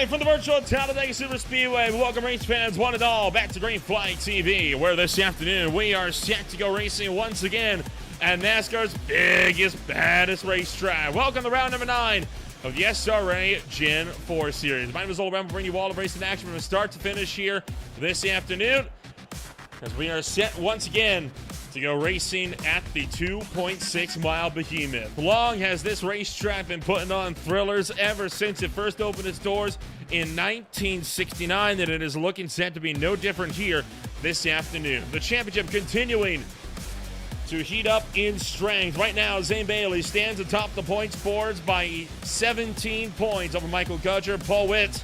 Live from the virtual Talladega Superspeedway, welcome race fans one and all back to Green Flag TV, where this afternoon we are set to go racing once again at NASCAR's biggest, baddest racetrack. Welcome to round number 9 of the SRA Gen 4 Series. My name is Old Ram, bringing you all the racing action from start to finish here this afternoon, as we are set once again to go racing at the 2.6-mile behemoth. Long has this racetrack been putting on thrillers ever since it first opened its doors in 1969, and it is looking set to be no different here this afternoon. The championship continuing to heat up in strength. Right now, Zane Bailey stands atop the points boards by 17 points over Michael Gudger. Paul Witt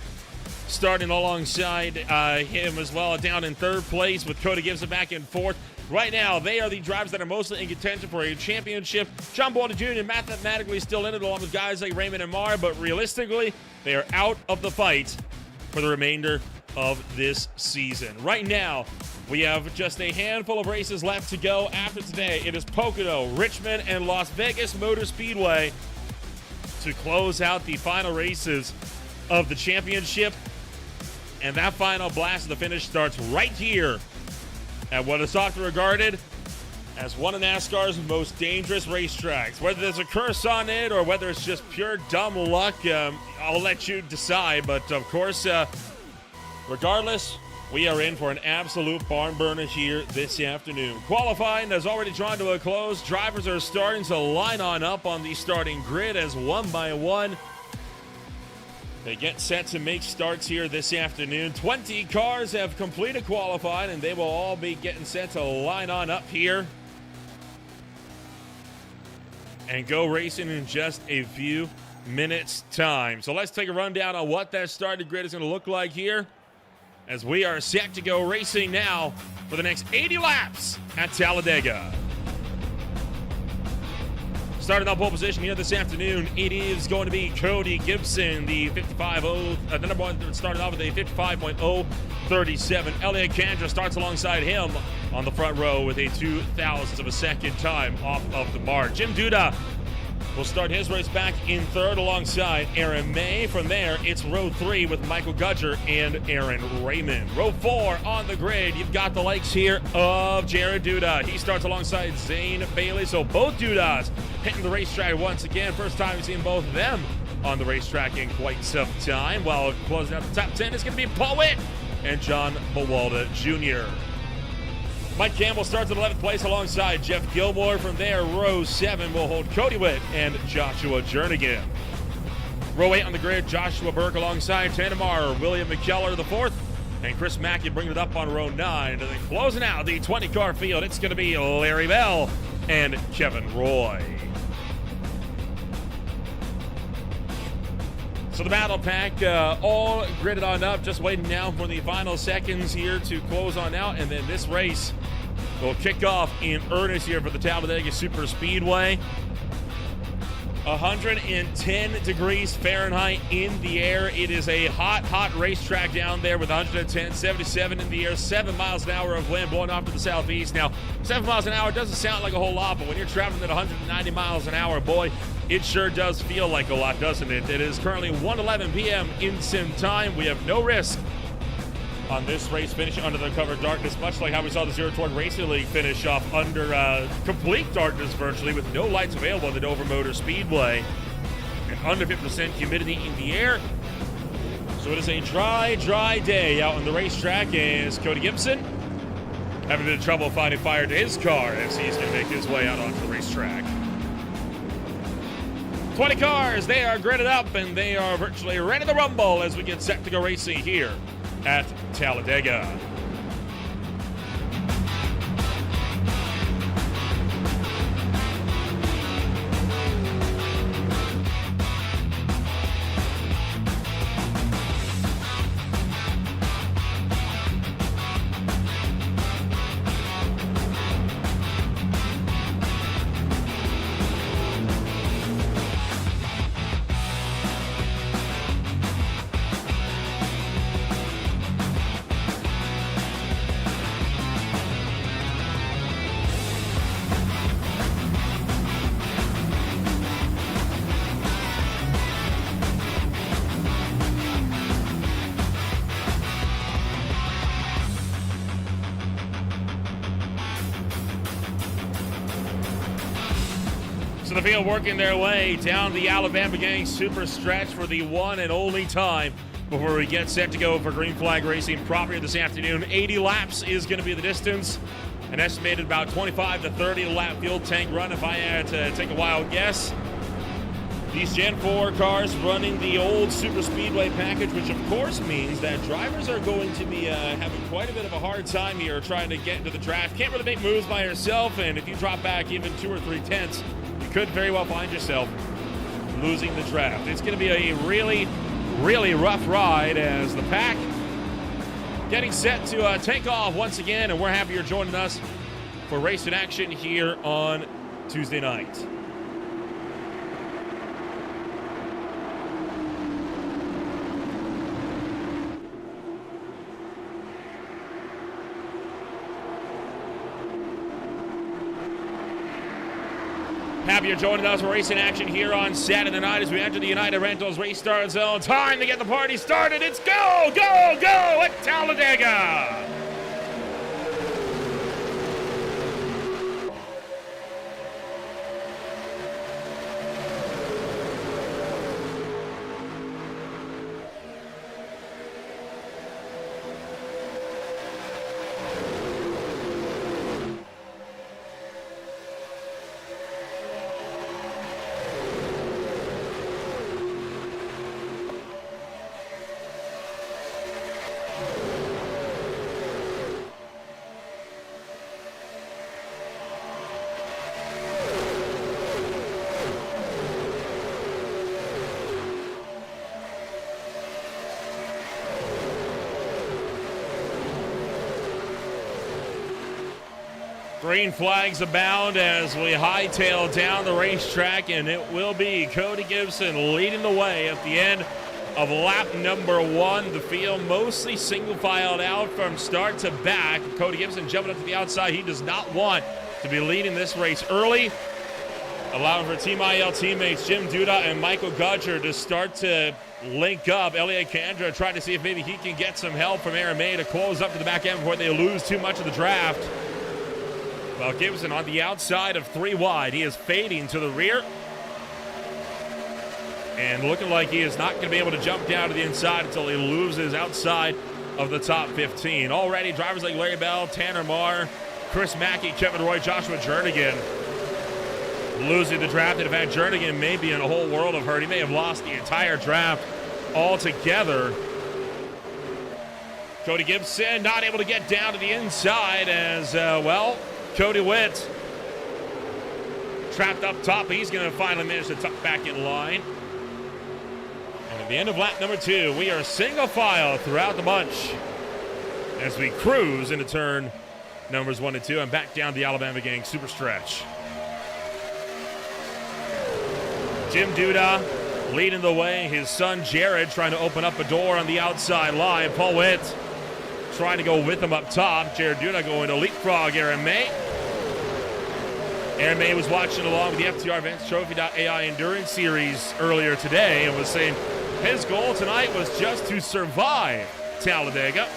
starting alongside him as well, down in third place with Cody Gibson back in fourth. Right now, they are the drivers that are mostly in contention for a championship. John Boulder Jr. mathematically still in it, along with guys like Raymond and Marr, but realistically, they are out of the fight for the remainder of this season. Right now, we have just a handful of races left to go after today. It is Pocono, Richmond, and Las Vegas Motor Speedway to close out the final races of the championship. And that final blast of the finish starts right here at what is often regarded as one of NASCAR's most dangerous racetracks. Whether there's a curse on it or whether it's just pure dumb luck, I'll let you decide. But of course, regardless, we are in for an absolute barn burner here this afternoon. Qualifying has already drawn to a close. Drivers are starting to line on up on the starting grid as one by one they get set to make starts here this afternoon. 20 cars have completed qualifying, and they will all be getting set to line on up here and go racing in just a few minutes' time. So let's take a rundown on what that starting grid is going to look like here, as we are set to go racing now for the next 80 laps at Talladega. Starting on pole position here this afternoon, it is going to be Cody Gibson, the the number one, started off with a 55.037. Elliott Kandra starts alongside him on the front row with a 0.02 of a second time off of the mark. Jim Duda will start his race back in third alongside Aaron May. From there, it's row 3 with Michael Gudger and Aaron Raymond. Row 4 on the grid, you've got the likes here of Jared Duda. He starts alongside Zane Bailey, so both Dudas hitting the racetrack once again. First time we've seen both of them on the racetrack in quite some time. While closing out the top 10 is going to be Paul Witt and John Bowalda Jr. Mike Campbell starts in 11th place alongside Jeff Gilmore. From there, row 7 will hold Cody Witt and Joshua Jernigan. Row 8 on the grid, Joshua Burke alongside Tanamar, William McKellar the 4th, and Chris Mackey bringing it up on row 9. And then closing out the 20-car field, it's going to be Larry Bell and Kevin Roy. So the battle pack all gridded on up, just waiting now for the final seconds here to close on out, and then this race will kick off in earnest here for the Talladega Superspeedway. 110 degrees Fahrenheit in the air. It is a hot, hot racetrack down there with 110, 77 in the air, 7 miles an hour of wind blowing off to the southeast. Now, 7 miles an hour doesn't sound like a whole lot, but when you're traveling at 190 miles an hour, boy, it sure does feel like a lot, doesn't it? It is currently 1:11 p.m. in sim time. We have no risk on this race finishing under the cover of darkness, much like how we saw the Zero Torque Racing League finish off under complete darkness virtually, with no lights available at the Dover Motor Speedway and under 50% humidity in the air. So it is a dry, dry day out on the racetrack as Cody Gibson having a bit of trouble finding fire to his car as he's going to make his way out onto the racetrack. 20 cars, they are gridded up and they are virtually ready to rumble as we get set to go racing here at Talladega. the field working their way down the Alabama Gang Super Stretch for the one and only time before we get set to go for green flag racing proper this afternoon. 80 laps is going to be the distance. An estimated about 25 to 30 lap fuel tank run if I had to take a wild guess. These Gen 4 cars running the old Superspeedway package, which of course means that drivers are going to be having quite a bit of a hard time here trying to get into the draft. Can't really make moves by yourself, and if you drop back even 2 or 3 tenths, you could very well find yourself losing the draft. It's going to be a really, really rough ride as the pack getting set to take off once again, and we're happy you're joining us for racing action here on Tuesday night. Happy you're joining us for racing action here on Saturday night as we enter the United Rentals Race Start Zone. Time to get the party started. It's go, go, go at Talladega. Green flags abound as we hightail down the racetrack, and it will be Cody Gibson leading the way at the end of lap number 1. The field mostly single-filed out from start to back. Cody Gibson jumping up to the outside. He does not want to be leading this race early, allowing for Team IL teammates Jim Duda and Michael Gudger to start to link up. Elliot Kandra trying to see if maybe he can get some help from Aaron May to close up to the back end before they lose too much of the draft. Well, Gibson on the outside of 3 wide. He is fading to the rear and looking like he is not going to be able to jump down to the inside until he loses outside of the top 15. Already, drivers like Larry Bell, Tanner Marr, Chris Mackey, Kevin Roy, Joshua Jernigan losing the draft. And in fact, Jernigan may be in a whole world of hurt. He may have lost the entire draft altogether. Cody Gibson not able to get down to the inside as, Cody Witt trapped up top. He's going to finally manage to tuck back in line. And at the end of lap number 2, we are single file throughout the bunch as we cruise into turn numbers 1 and 2 and back down the Alabama Gang Super Stretch. Jim Duda leading the way. His son Jared trying to open up a door on the outside line. Paul Witt trying to go with him up top. Jared Duda going to leapfrog Aaron May. Aaron May was watching along with the FTR Events Trophy.ai Endurance Series earlier today and was saying his goal tonight was just to survive Talladega.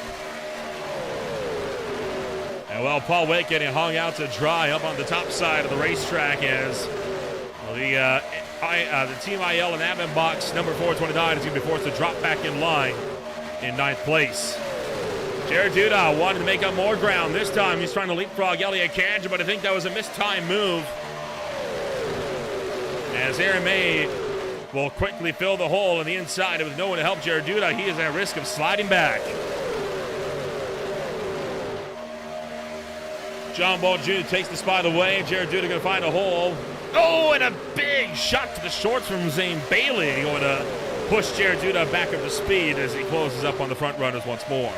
And Paul Witt getting hung out to dry up on the top side of the racetrack as the Team IL and admin box number 429 is going to be forced to drop back in line in 9th place. Jared Duda wanted to make up more ground. This time he's trying to leapfrog Elliot Kandra, but I think that was a mistimed move. As Aaron May will quickly fill the hole on the inside with no one to help Jared Duda, he is at risk of sliding back. John Ball Jr. takes the spot away. Jared Duda going to find a hole. Oh, and a big shot to the shorts from Zane Bailey. Going to push Jared Duda back up to speed as he closes up on the front runners once more.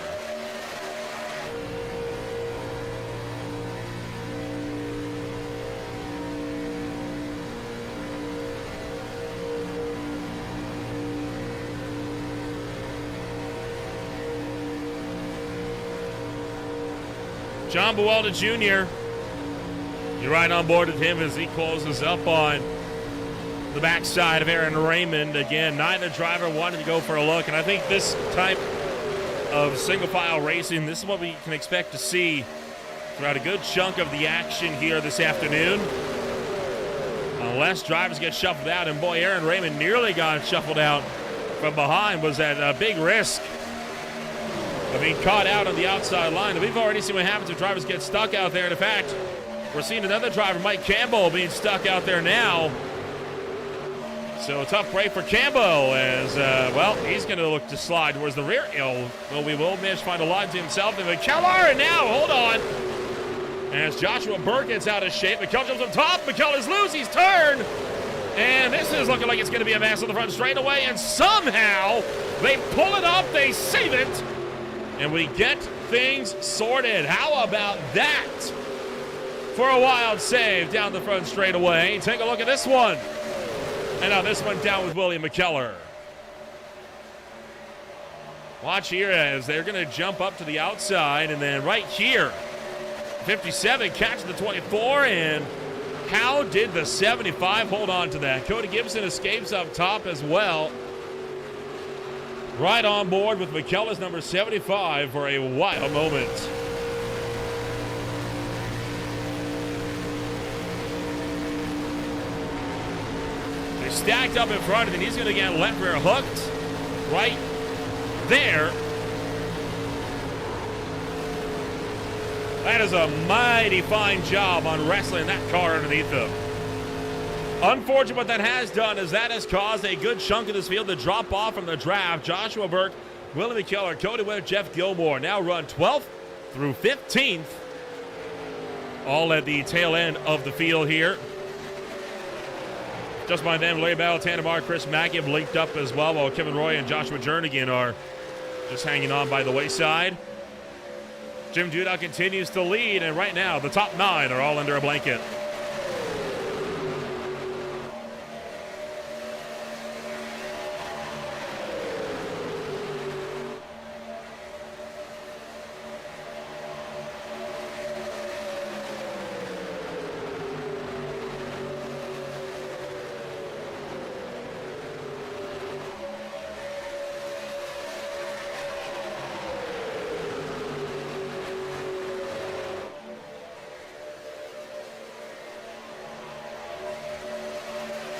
John Buwalda Jr., you're right on board with him as he closes up on the backside of Aaron Raymond. Again, neither driver wanted to go for a look, and I think this type of single-file racing, this is what we can expect to see throughout a good chunk of the action here this afternoon. less drivers get shuffled out. And boy, Aaron Raymond nearly got shuffled out from behind. Was at a big risk of being caught out on the outside line. And we've already seen what happens if drivers get stuck out there. And in fact, we're seeing another driver, Mike Campbell, being stuck out there now. So a tough break for Campbell as, well, he's going to look to slide towards the rear. Well, we will manage to find a line to himself. And McKellar, and now, hold on. As Joshua Burke gets out of shape, McKellar jumps up top. McKellar's loose, he's turned. And this is looking like it's going to be a mess on the front straightaway. And somehow, they pull it up, they save it. And we get things sorted. How about that? For a wild save down the front straightaway. Take a look at this one. And now this one down with William McKellar. Watch here as they're going to jump up to the outside. And then right here, 57 catches the 24. And how did the 75 hold on to that? Cody Gibson escapes up top as well. Right on board with McKellar's number 75 for a wild moment. Stacked up in front, and he's going to get left rear hooked right there. That is a mighty fine job on wrestling that car underneath him. Unfortunate what that has done is that has caused a good chunk of this field to drop off from the draft. Joshua Burke, Willie McKellar, Cody Witt, Jeff Gilmore now run 12th through 15th. All at the tail end of the field here. Just by them, Larry Bell, Tanamar, Chris Mackey have linked up as well, while Kevin Roy and Joshua Jernigan are just hanging on by the wayside. Jim Duda continues to lead, and right now the top 9 are all under a blanket.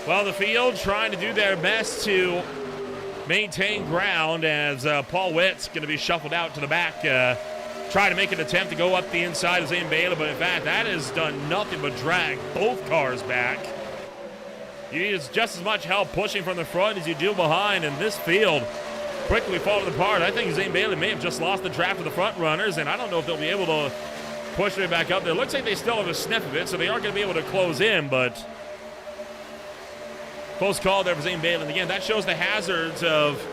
Well, the field trying to do their best to maintain ground as Paul Witt's going to be shuffled out to the back. Try to make an attempt to go up the inside of Zane Bailey, but in fact, that has done nothing but drag both cars back. You need just as much help pushing from the front as you do behind, and this field quickly falling apart. I think Zane Bailey may have just lost the draft of the front runners, and I don't know if they'll be able to push it back up there. Looks like they still have a sniff of it, so they aren't going to be able to close in, but close call there for Zane Bailey. And again, that shows the hazards of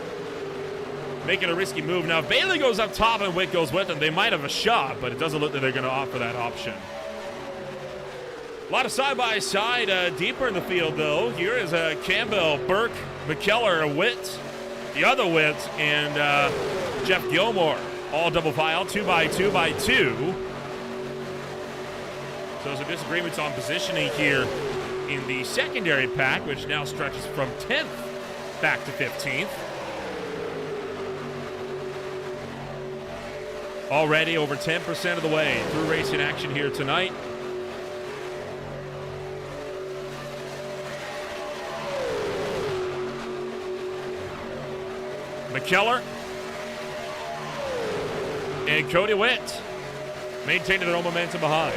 making a risky move. Now, if Bailey goes up top and Witt goes with him, they might have a shot, but it doesn't look like they're going to offer that option. A lot of side-by-side deeper in the field, though. Here is Campbell, Burke, McKellar, Witt, the other Witt, and Jeff Gilmore. All double file, 2x2x2. So some disagreements on positioning here in the secondary pack, which now stretches from 10th back to 15th. Already over 10% of the way through racing action here tonight. McKellar and Cody Witt maintaining their own momentum behind.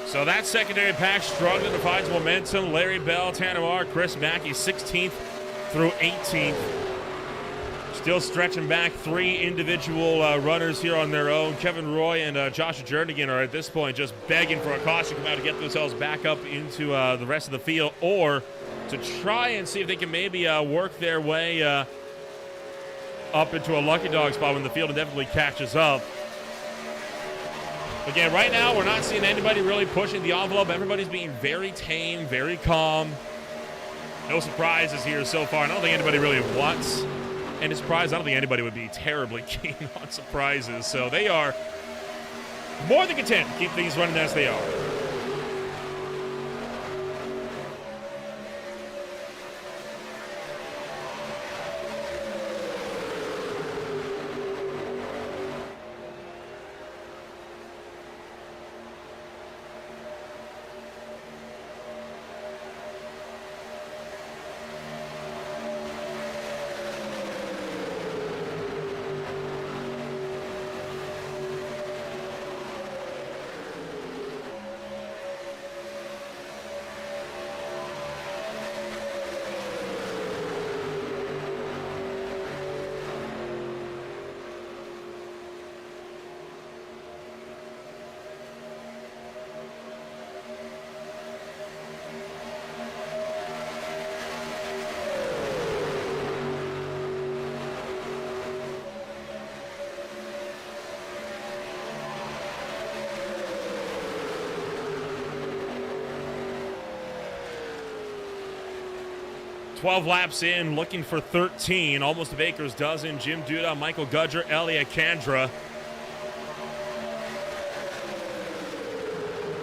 So that secondary pack struggling to find momentum. Larry Bell, Tanamar, Chris Mackey, 16th through 18th. Still stretching back 3 individual runners here on their own. Kevin Roy and Joshua Jernigan are at this point just begging for a caution to come out to get themselves back up into the rest of the field, or to try and see if they can maybe work their way up into a lucky dog spot when the field inevitably catches up. Again, right now, we're not seeing anybody really pushing the envelope. Everybody's being very tame, very calm. No surprises here so far. I don't think anybody really wants any surprise. I don't think anybody would be terribly keen on surprises. So they are more than content to keep things running as they are. 12 laps in, looking for 13, almost a baker's dozen. Jim Duda, Michael Gudger, Elliot Kandra.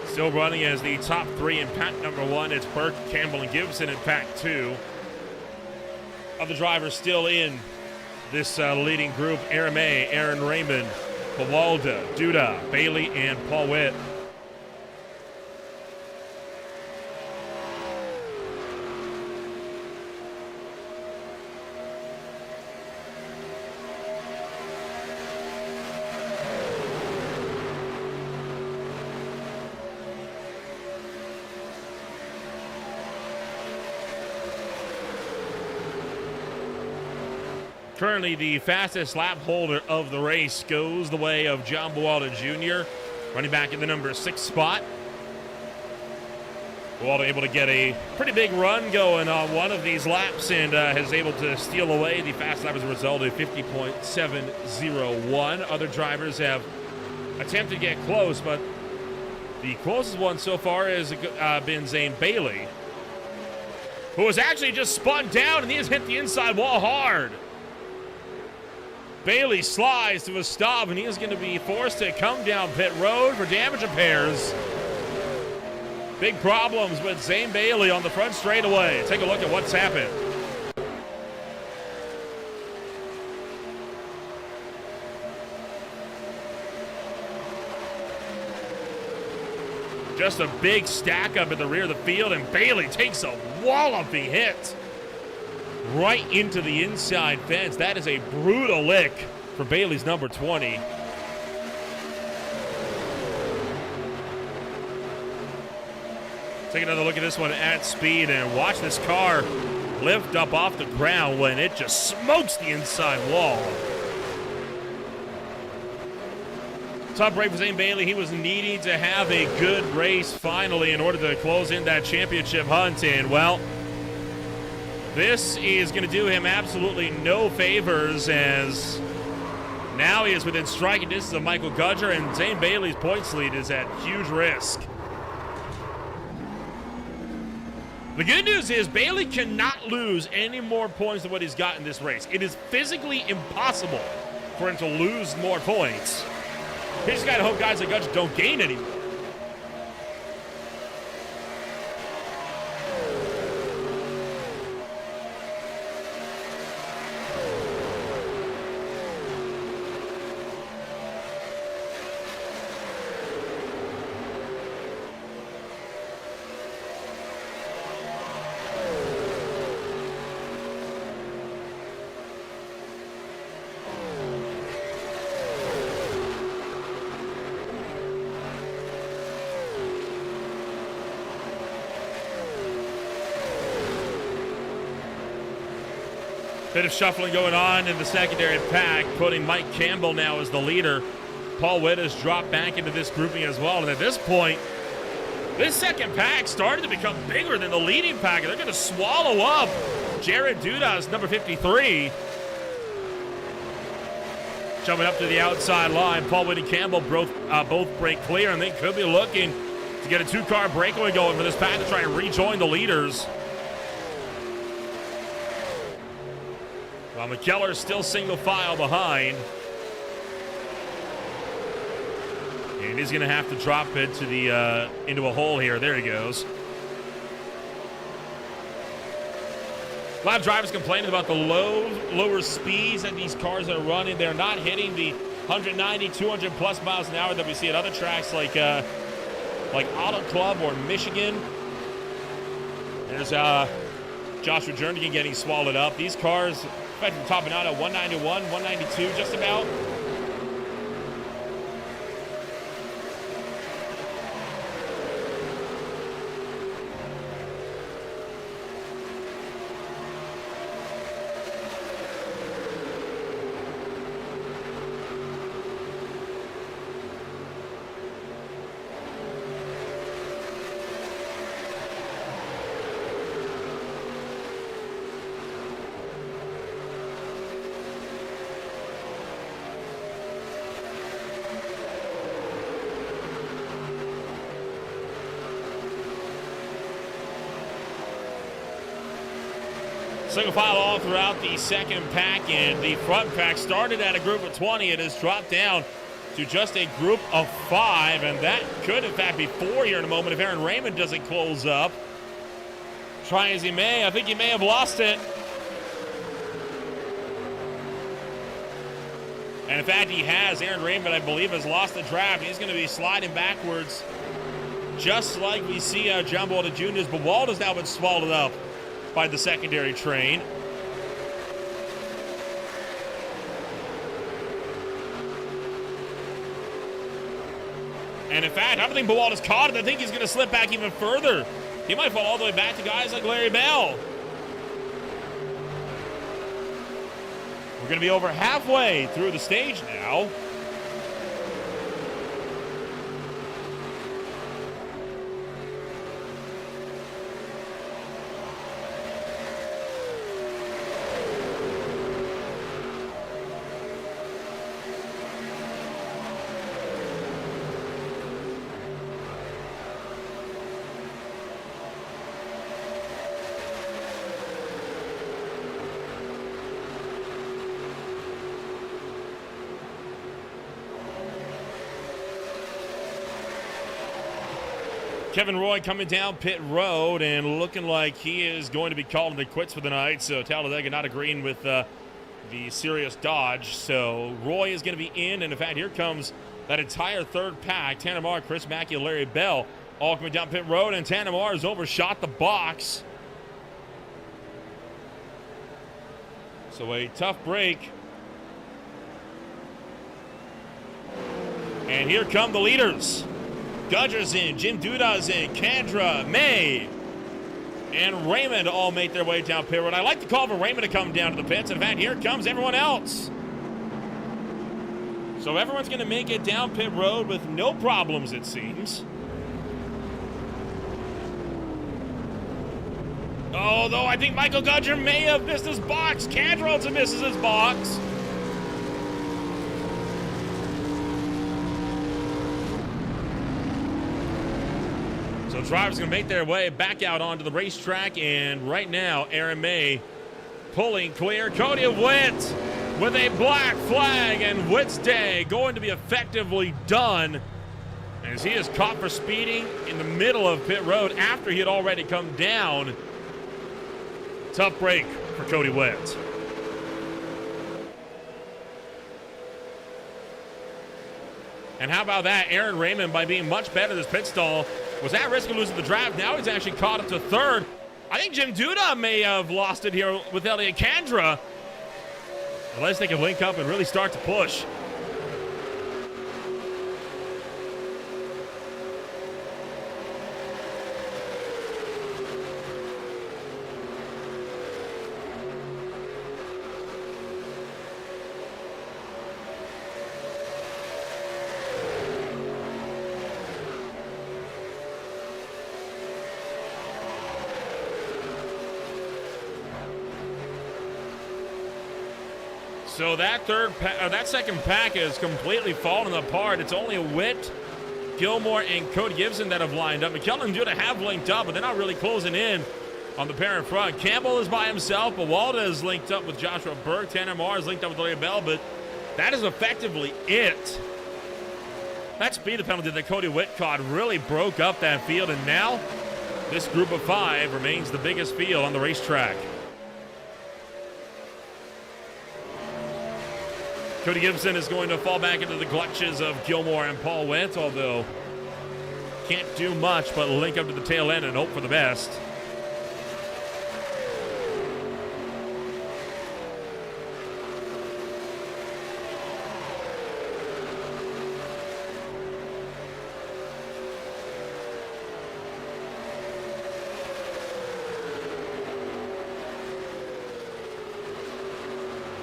Still running as the top three in pack number one. It's Burke, Campbell, and Gibson in pack two. Other drivers still in this leading group: Aaron May, Aaron Raymond, Pawalda, Duda, Bailey, and Paul Witt. Currently, the fastest lap holder of the race goes the way of John Bualda Jr., running back in the number 6 spot. Bualda able to get a pretty big run going on one of these laps and has able to steal away the fast lap as a result of 50.701. Other drivers have attempted to get close, but the closest one so far has been Zane Bailey, who has actually just spun down and he has hit the inside wall hard. Bailey slides to a stop, and he is going to be forced to come down pit road for damage repairs. Big problems with Zane Bailey on the front straightaway. Take a look at what's happened. Just a big stack up at the rear of the field, and Bailey takes a walloping hit right into the inside fence. That is a brutal lick for Bailey's number 20. Take another look at this one at speed and watch this car lift up off the ground when it just smokes the inside wall. Tough break for Zane Bailey. He was needing to have a good race finally in order to close in that championship hunt, and well, this is going to do him absolutely no favors, as now he is within striking distance of Michael Gudger, and Zane Bailey's points lead is at huge risk. The good news is Bailey cannot lose any more points than what he's got in this race. It is physically impossible for him to lose more points. He's just got to hope guys like Gudger don't gain any more. Bit of shuffling going on in the secondary pack, putting Mike Campbell now as the leader. Paul Witt has dropped back into this grouping as well. And at this point, this second pack started to become bigger than the leading pack. They're going to swallow up Jared Duda's number 53. Jumping up to the outside line. Paul Whitney Campbell both break clear, and they could be looking to get a two-car breakaway going for this pack to try and rejoin the leaders. While McKellar's still single file behind. And he's going to have to drop it to the into a hole here. There he goes. A lot of drivers complaining about the lower speeds that these cars are running. They're not hitting the 190, 200 plus miles an hour that we see at other tracks like Auto Club or Michigan. There's Joshua Jernigan getting swallowed up. These cars, in fact, we're topping out at 191, 192 just about. Single file all throughout the second pack, and the front pack started at a group of 20. It has dropped down to just a group of 5, and that could in fact be 4 here in a moment if Aaron Raymond doesn't close up. Try as he may, I think he may have lost it. And in fact, he has. Aaron Raymond, I believe, has lost the draft. He's going to be sliding backwards, just like we see John Buwalda Jr.'s. Buwalda's now been swallowed up by the secondary train. And in fact, I don't think Buwalda's caught it. I think he's going to slip back even further. He might fall all the way back to guys like Larry Bell. We're going to be over halfway through the stage now. Kevin Roy coming down pit road and looking like he is going to be calling the quits for the night. So Talladega not agreeing with the Sirius Dodge. So Roy is going to be in. And in fact, here comes that entire third pack. Tanner Marr, Chris Mackey, and Larry Bell all coming down pit road. And Tanner Marr has overshot the box. So a tough break. And here come the leaders. Gudger's in, Jim Duda's in, Kendra, May, and Raymond all make their way down pit road. I like the call for Raymond to come down to the pits. In fact, here comes everyone else. So everyone's going to make it down pit road with no problems, it seems. Although I think Michael Gudger may have missed his box. Kendra also misses his box. So drivers going to make their way back out onto the racetrack, and right now, Aaron May pulling clear. Cody Witt with a black flag, and Witt's day going to be effectively done as he is caught for speeding in the middle of pit road after he had already come down. Tough break for Cody Witt. And how about that? Aaron Raymond, by being much better this pit stall, was at risk of losing the draft. Now he's actually caught up to third. I think Jim Duda may have lost it here with Elliot Kandra, unless they can link up and really start to push. So that that second pack is completely fallen apart. It's only Witt, Gilmore, and Cody Gibson that have lined up. McKellen and Judah have linked up, but they're not really closing in on the pair in front. Campbell is by himself. Bawalda is linked up with Joshua Burke. Tanner Marr is linked up with Larry Bell, but that is effectively it. That speed penalty that Cody Witt caught really broke up that field, and now this group of 5 remains the biggest field on the racetrack. Cody Gibson is going to fall back into the clutches of Gilmore and Paul Witt, although can't do much but link up to the tail end and hope for the best.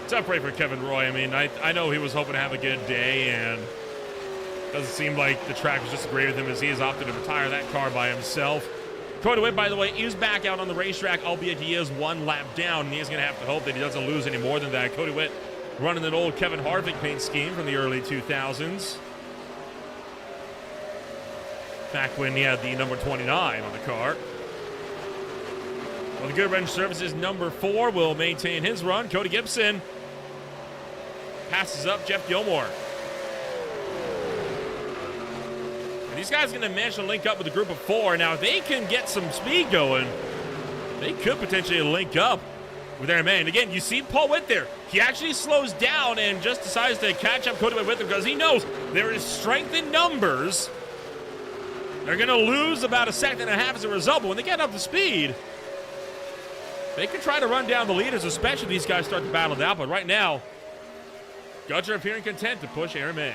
Tough break for Kevin Roy. I mean, I know he was hoping to have a good day, and it doesn't seem like the track was just agree with him as he has opted to retire that car by himself. Cody Witt, by the way, is back out on the racetrack, albeit he is 1 lap down, and he is going to have to hope that he doesn't lose any more than that. Cody Witt running an old Kevin Harvick paint scheme from the early 2000s. Back when he had the number 29 on the car. Well, the Good Wrench Services number 4 will maintain his run. Cody Gibson passes up Jeff Gilmore. And these guys are going to manage to link up with a group of 4. Now, if they can get some speed going, they could potentially link up with their man. Again, you see Paul Witt there. He actually slows down and just decides to catch up Cody Witt with him because he knows there is strength in numbers. They're going to lose about 1.5 seconds as a result, but when they get up to speed, they could try to run down the leaders, especially these guys start to battle it out. But right now, Guts are appearing content to push Aaron May.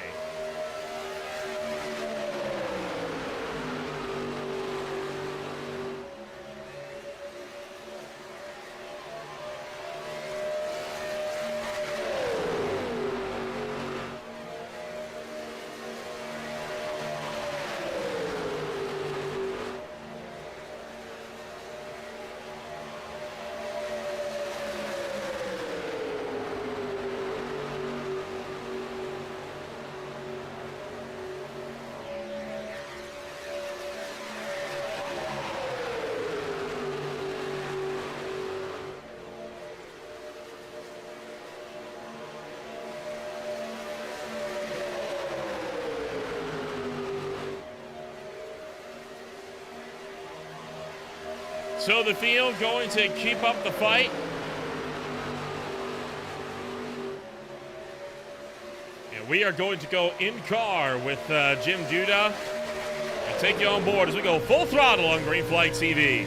So the field going to keep up the fight. And we are going to go in car with Jim Duda and take you on board as we go full throttle on Green Flag TV.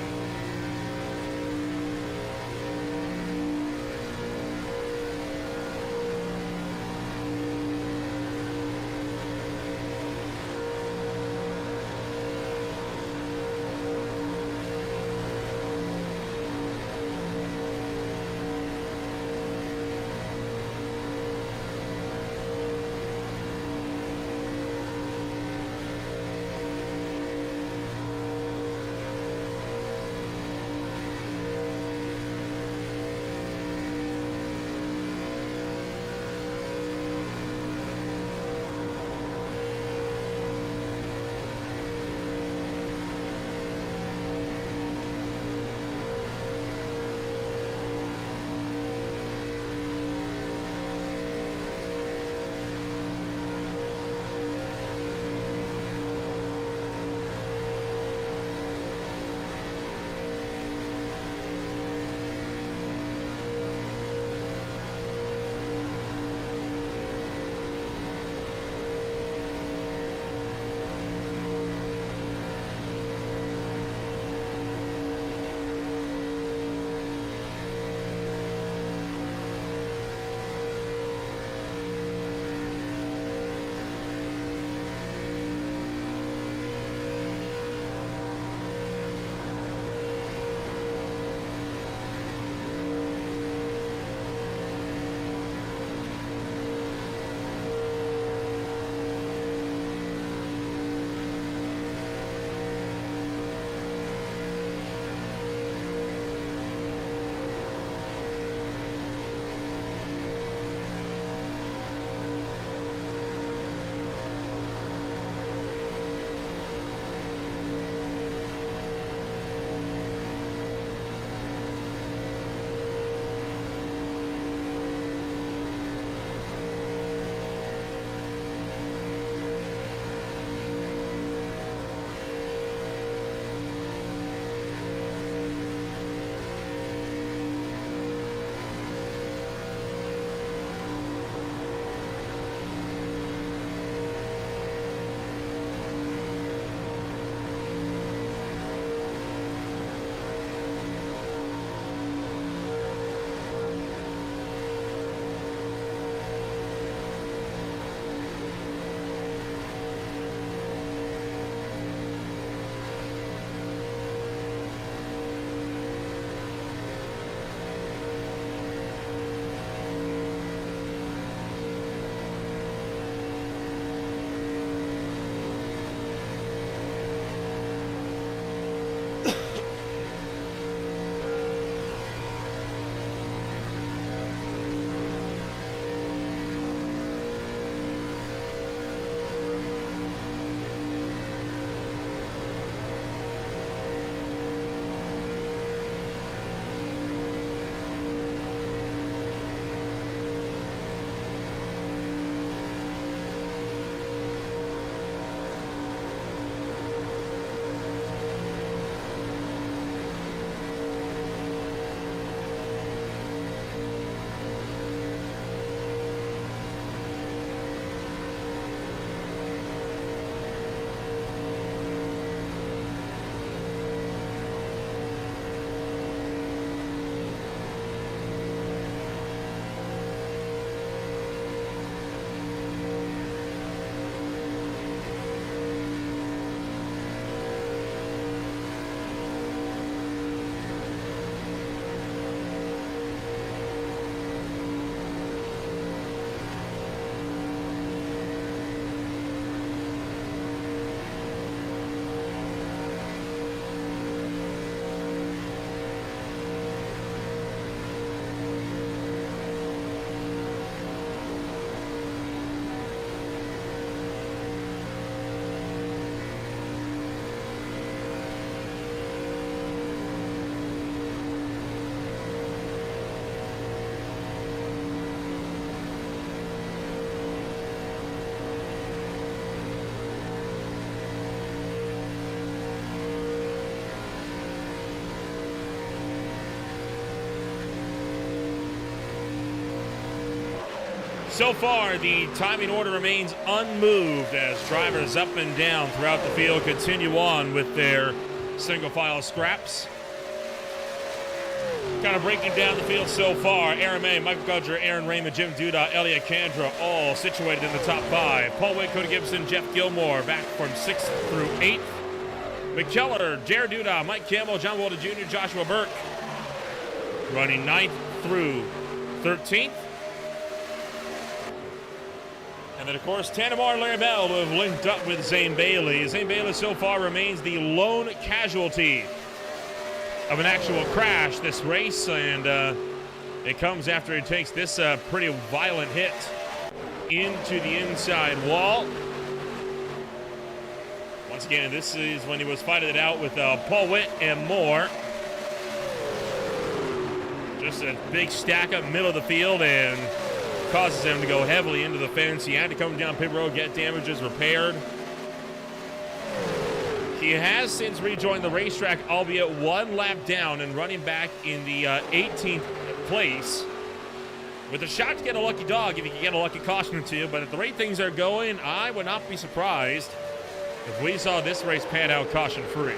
So far, the timing order remains unmoved as drivers up and down throughout the field continue on with their single file scraps. Kind of breaking down the field so far. Aaron May, Michael Gudger, Aaron Raymond, Jim Duda, Elliott Kandra, all situated in the top 5. Paul Witt, Cody Gibson, Jeff Gilmore back from 6th through 8th. McKellar, Jared Duda, Mike Campbell, John Walden Jr., Joshua Burke running 9th through 13th. And then, of course, Tanamar and Larry Bell have linked up with Zane Bailey. Zane Bailey so far remains the lone casualty of an actual crash this race, and it comes after he takes this pretty violent hit into the inside wall. Once again, this is when he was fighting it out with Paul Witt and Moore. Just a big stack up middle of the field and causes him to go heavily into the fence. He had to come down pit road, get damages repaired. He has since rejoined the racetrack, albeit one lap down and running back in the 18th place. With a shot to get a lucky dog if he can get a lucky caution or two, but at the rate things are going, I would not be surprised if we saw this race pan out caution-free.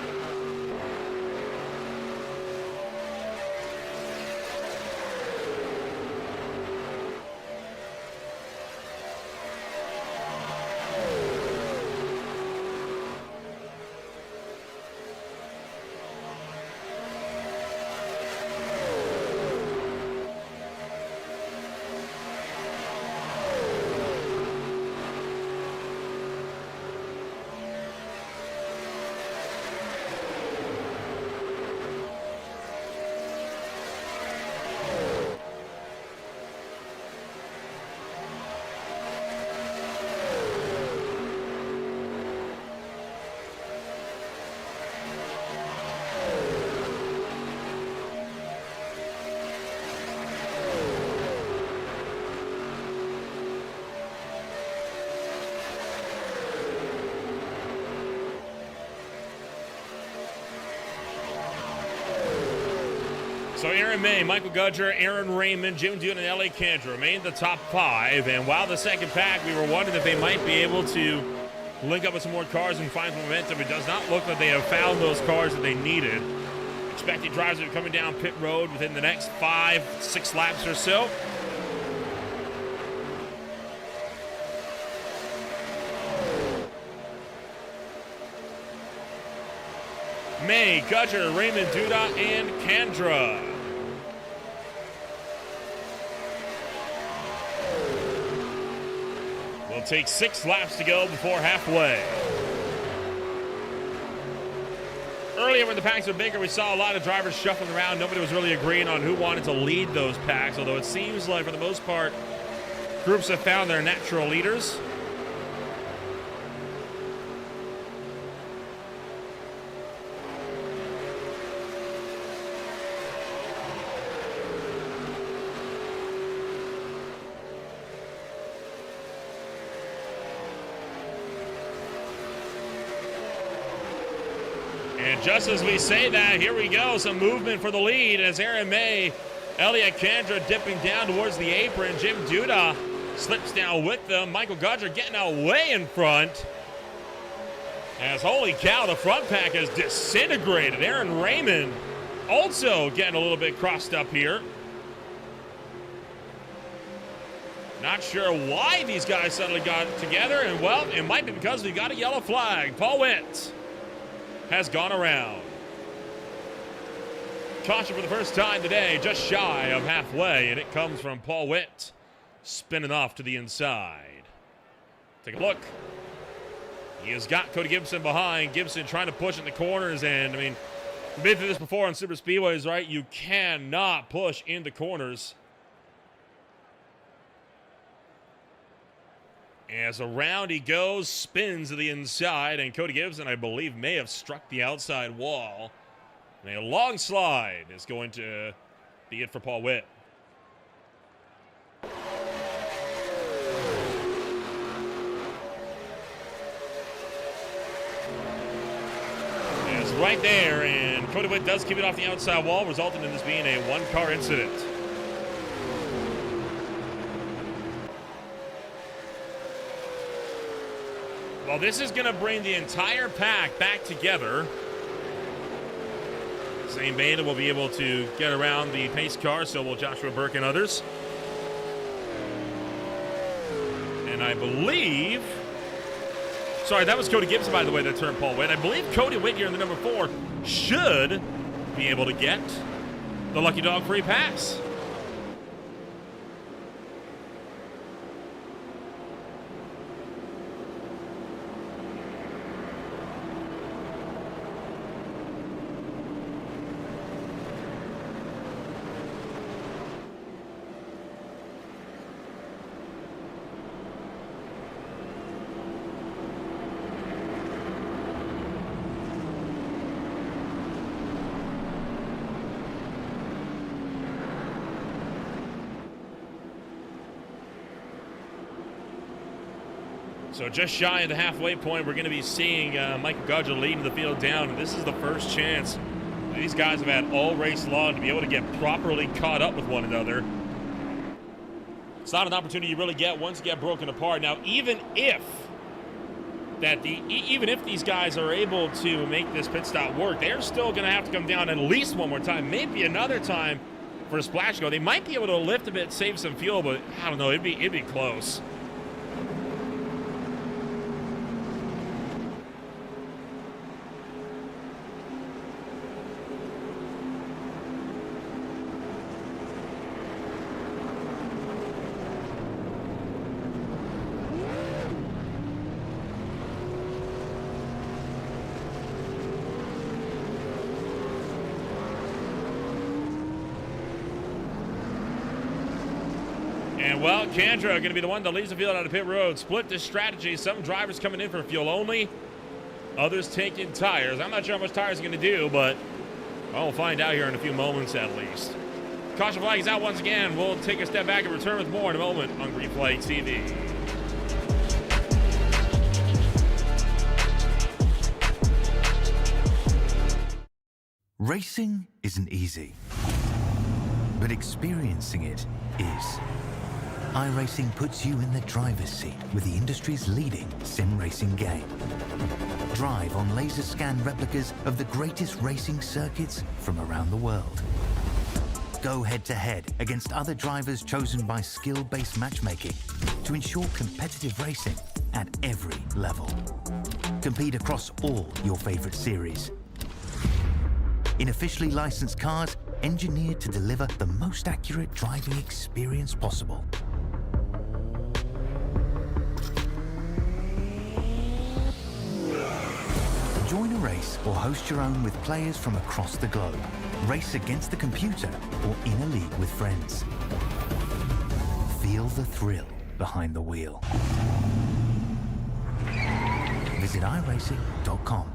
So Aaron May, Michael Gudger, Aaron Raymond, Jim Dune, and Elliott Kandra remain the top 5. And while the second pack, we were wondering if they might be able to link up with some more cars and find some momentum. It does not look like they have found those cars that they needed. Expecting drivers to be coming down pit road within the next 5-6 laps or so. May, Gudger, Raymond, Duda, and Kandra. Will take 6 laps to go before halfway. Earlier when the packs were bigger, we saw a lot of drivers shuffling around. Nobody was really agreeing on who wanted to lead those packs, although it seems like for the most part, groups have found their natural leaders. And just as we say that, here we go. Some movement for the lead as Aaron May, Elliott Kandra dipping down towards the apron. Jim Duda slips down with them. Michael Gudger getting out way in front. As holy cow, the front pack is disintegrated. Aaron Raymond also getting a little bit crossed up here. Not sure why these guys suddenly got together. And well, it might be because we got a yellow flag. Paul Witt has gone around. Caution for the first time today, just shy of halfway, and it comes from Paul Witt, spinning off to the inside. Take a look. He has got Cody Gibson behind. Gibson trying to push in the corners, and I mean, we've been through this before on Superspeedways, right? You cannot push in the corners. As around he goes, spins to the inside, and Cody Gibson, I believe, may have struck the outside wall. And a long slide is going to be it for Paul Witt. It's right there, and Cody Witt does keep it off the outside wall, resulting in this being a one-car incident. Well, this is going to bring the entire pack back together. Same beta will be able to get around the pace car, so will Joshua Burke and others. And I believe... Sorry, that was Cody Gibson, by the way, that turned Paul Witt. I believe Cody Witt here in the number 4 should be able to get the Lucky Dog free pass. So just shy of the halfway point, we're going to be seeing Michael Gudgel leading the field down. And this is the first chance these guys have had all race long to be able to get properly caught up with one another. It's not an opportunity you really get once you get broken apart. Now, even if these guys are able to make this pit stop work, they're still going to have to come down at least one more time, maybe another time for a splash go. They might be able to lift a bit, save some fuel, but I don't know. It'd be close. And, well, Candra going to be the one that leads the field out of pit road. Split this strategy. Some drivers coming in for fuel only. Others taking tires. I'm not sure how much tires are going to do, but we'll find out here in a few moments at least. Caution flag is out once again. We'll take a step back and return with more in a moment on Green Flag TV. Racing isn't easy, but experiencing it is. iRacing puts you in the driver's seat with the industry's leading sim racing game. Drive on laser scan replicas of the greatest racing circuits from around the world. Go head-to-head against other drivers chosen by skill-based matchmaking to ensure competitive racing at every level. Compete across all your favorite series. In officially licensed cars, engineered to deliver the most accurate driving experience possible. Join a race or host your own with players from across the globe. Race against the computer or in a league with friends. Feel the thrill behind the wheel. Visit iRacing.com.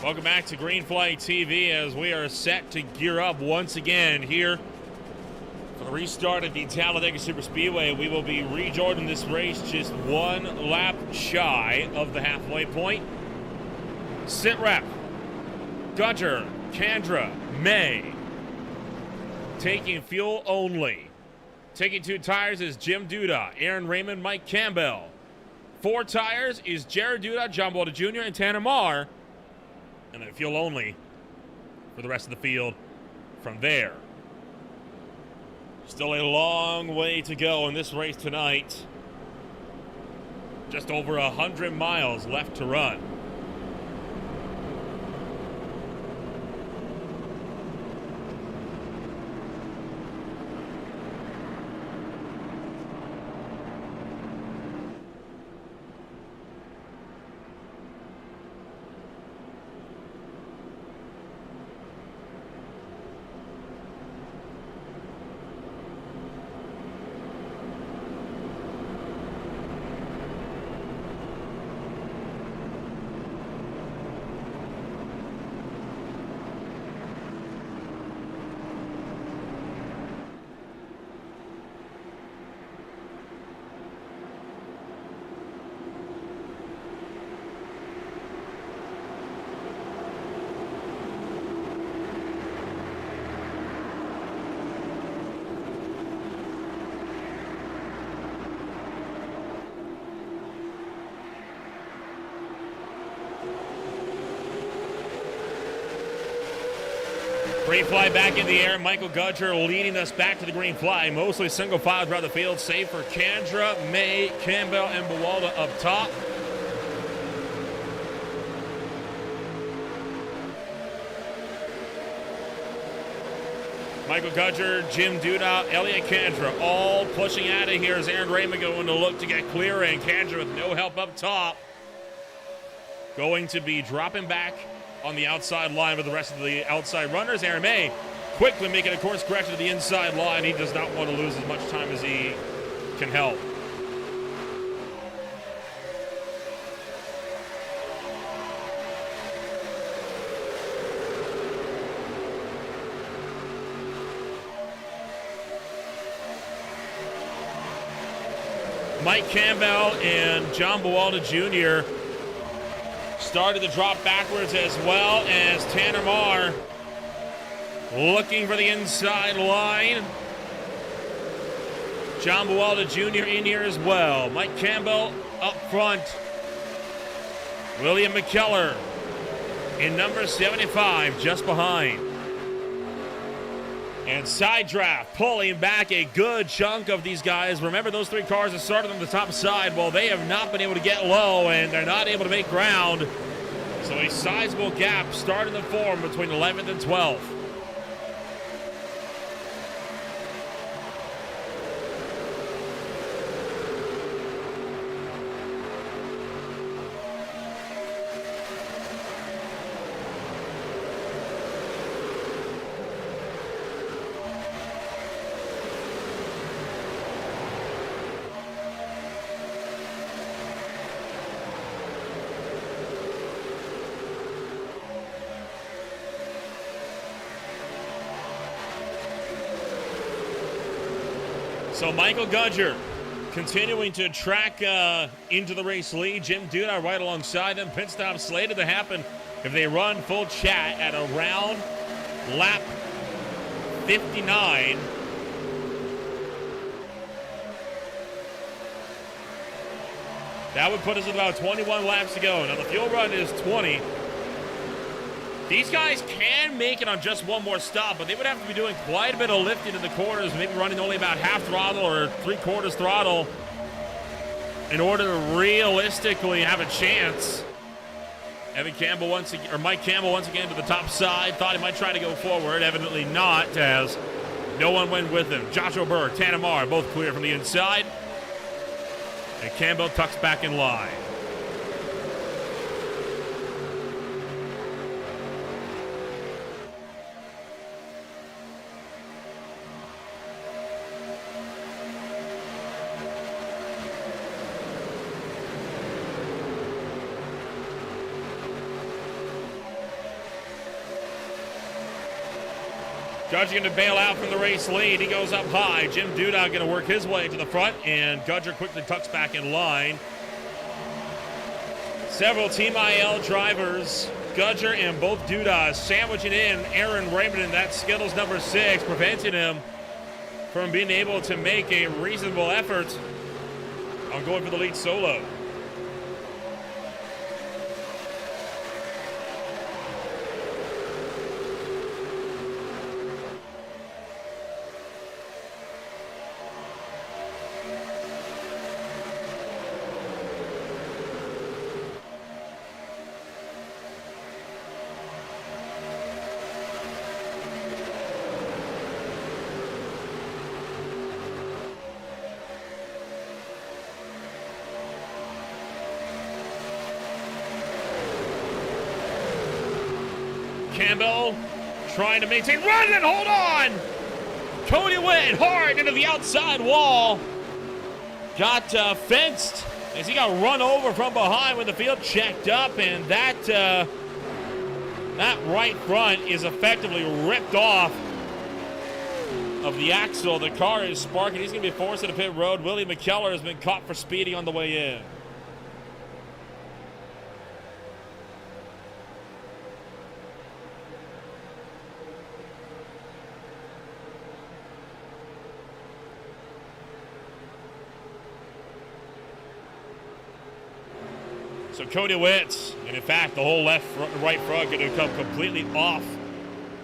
Welcome back to Green Flag TV as we are set to gear up once again here for the restart of the Talladega Superspeedway. We will be rejoining this race just one lap shy of the halfway point. Sit rep, Gudger, Candra, May. Taking fuel only. Taking 2 tires is Jim Duda, Aaron Raymond, Mike Campbell. 4 tires is Jared Duda, John Bolda Jr., and Tanner Marr. And then fuel only for the rest of the field from there. Still a long way to go in this race tonight. Just over 100 miles left to run. Green flag back in the air. Michael Gudger leading us back to the green flag. Mostly single file throughout the field, save for Chandra, May, Campbell, and Buwalda up top. Michael Gudger, Jim Duda, Elliott Candra all pushing out of here as Aaron Raymond going to look to get clear, and Candra with no help up top going to be dropping back on the outside line with the rest of the outside runners. Aaron May quickly making a course correction to the inside line. He does not want to lose as much time as he can help. Mike Campbell and John Buwalda Jr. started to drop backwards, as well as Tanner Marr looking for the inside line. John Buwalda Jr. in here as well. Mike Campbell up front. William McKellar in number 75 just behind. And side draft pulling back a good chunk of these guys. Remember, those three cars that started on the top side, well, they have not been able to get low, and they're not able to make ground. So a sizable gap starting to form between 11th and 12th. So Michael Gudger continuing to track into the race lead. Jim Duda right alongside them. Pit stop slated to happen if they run full chat at around lap 59. That would put us at about 21 laps to go. Now the fuel run is 20. These guys can make it on just one more stop, but they would have to be doing quite a bit of lifting in the corners, maybe running only about half throttle or 3/4 throttle in order to realistically have a chance. Mike Campbell once again to the top side. Thought he might try to go forward. Evidently not, as no one went with him. Joshua Berg, Tanner Marr, both clear from the inside. And Campbell tucks back in line. Gudger going to bail out from the race lead. He goes up high. Jim Duda going to work his way to the front, and Gudger quickly tucks back in line. Several Team IL drivers, Gudger and both Duda, sandwiching in Aaron Raymond in that Skittles number 6, preventing him from being able to make a reasonable effort on going for the lead solo. trying to maintain. Run and hold on! Cody went hard into the outside wall. Got fenced as he got run over from behind when the field checked up, and that right front is effectively ripped off of the axle. The car is sparking. He's going to be forced into pit road. Willie McKellar has been caught for speeding on the way in. So Cody Witt, and in fact, the whole right front going to come completely off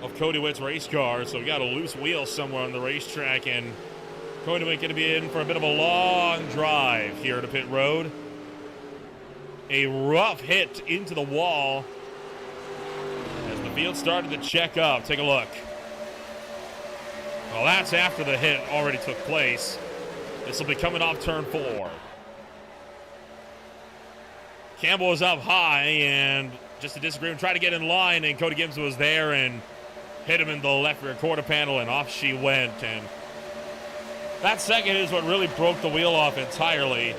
of Cody Witt's race car. So we got a loose wheel somewhere on the racetrack, and Cody Witt going to be in for a bit of a long drive here at pit road. A rough hit into the wall as the field started to check up. Take a look. Well, that's after the hit already took place. This will be coming off turn 4. Campbell was up high, and just a disagreement, tried to get in line, and Cody Gibbs was there and hit him in the left rear quarter panel, and off she went. And that second is what really broke the wheel off entirely.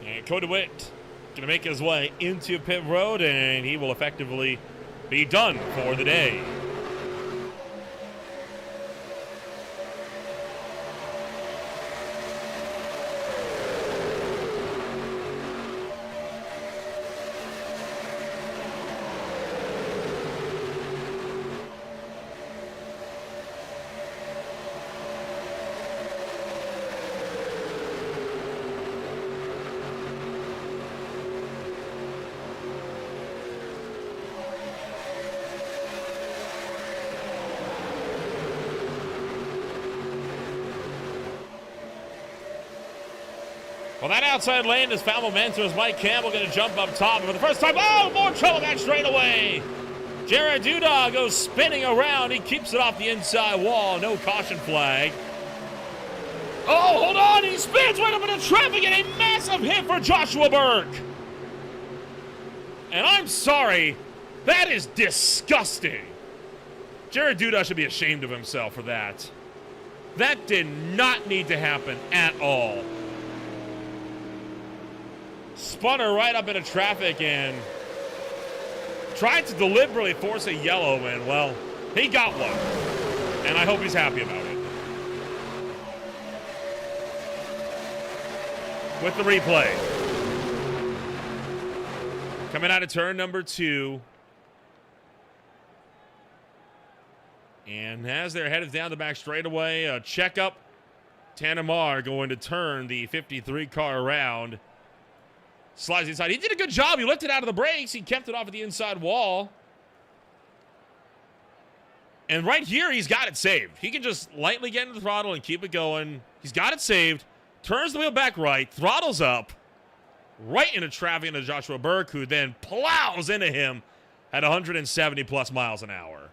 And Cody Witt going to make his way into pit road, and he will effectively be done for the day. Well, that outside lane has found momentum as Mike Campbell going to jump up top. And for the first time, oh, more trouble back straight away. Jared Duda goes spinning around. He keeps it off the inside wall. No caution flag. Oh, hold on. He spins right up into traffic, and a massive hit for Joshua Burke. And I'm sorry, that is disgusting. Jared Duda should be ashamed of himself for that. That did not need to happen at all. Spun her right up into traffic and tried to deliberately force a yellow, and well, he got one. And I hope he's happy about it. With the replay. Coming out of turn number 2. And as they're headed down the back straightaway, a checkup. Tanamar going to turn the 53 car around. Slides inside. He did a good job. He lifted out of the brakes. He kept it off of the inside wall. And right here, he's got it saved. He can just lightly get into the throttle and keep it going. He's got it saved. Turns the wheel back right. Throttles up. Right into traffic into Joshua Burke, who then plows into him at 170 plus miles an hour.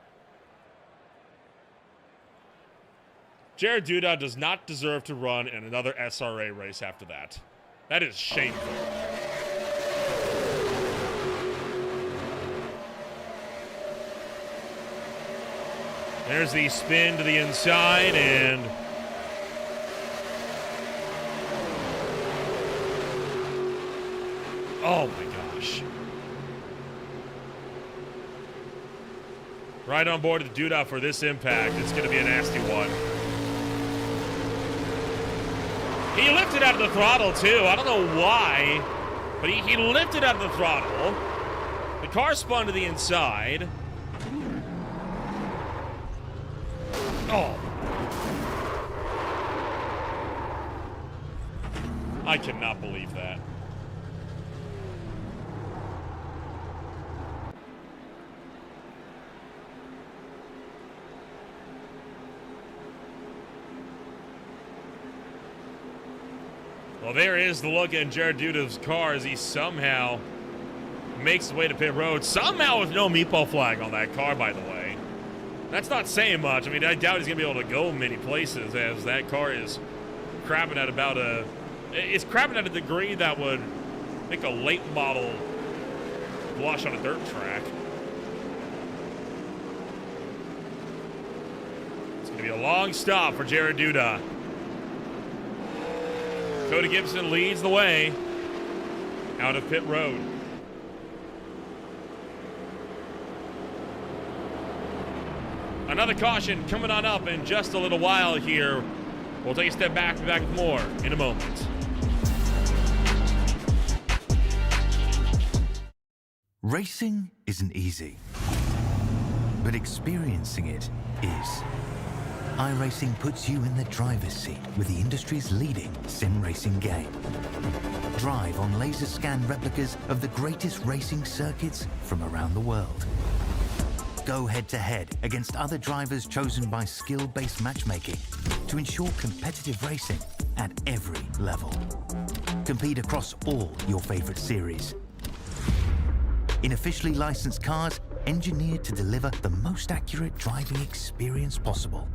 Jared Duda does not deserve to run in another SRA race after that. That is shameful. There's the spin to the inside, and oh my gosh. Right on board with Duda for this impact. It's going to be a nasty one. He lifted out of the throttle, too. I don't know why, but he lifted out of the throttle. The car spun to the inside. Oh. I cannot believe that. Well, there is the look at Jared Duda's car as he somehow makes his way to pit road. Somehow with no meatball flag on that car, by the way. That's not saying much. I mean, I doubt he's going to be able to go many places as that car is crapping at about it's crapping at a degree that would make a late model flush on a dirt track. It's going to be a long stop for Jared Duda. Cody Gibson leads the way out of pit road. Another caution coming on up in just a little while here. We'll take a step back with more in a moment. Racing isn't easy, but experiencing it is. iRacing puts you in the driver's seat with the industry's leading sim racing game. Drive on laser scan replicas of the greatest racing circuits from around the world. Go head-to-head against other drivers chosen by skill-based matchmaking to ensure competitive racing at every level. Compete across all your favorite series. In officially licensed cars, engineered to deliver the most accurate driving experience possible.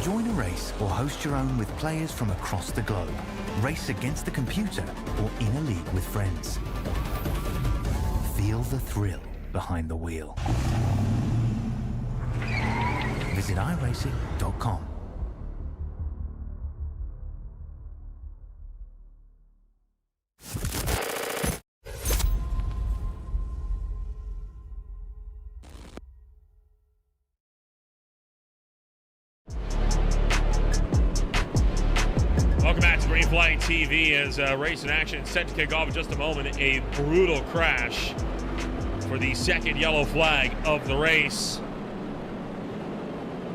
Join a race or host your own with players from across the globe. Race against the computer or in a league with friends. Feel the thrill behind the wheel. Visit iRacing.com. Welcome back to Green Flag TV as race in action set to kick off in just a moment. A brutal crash for the second yellow flag of the race.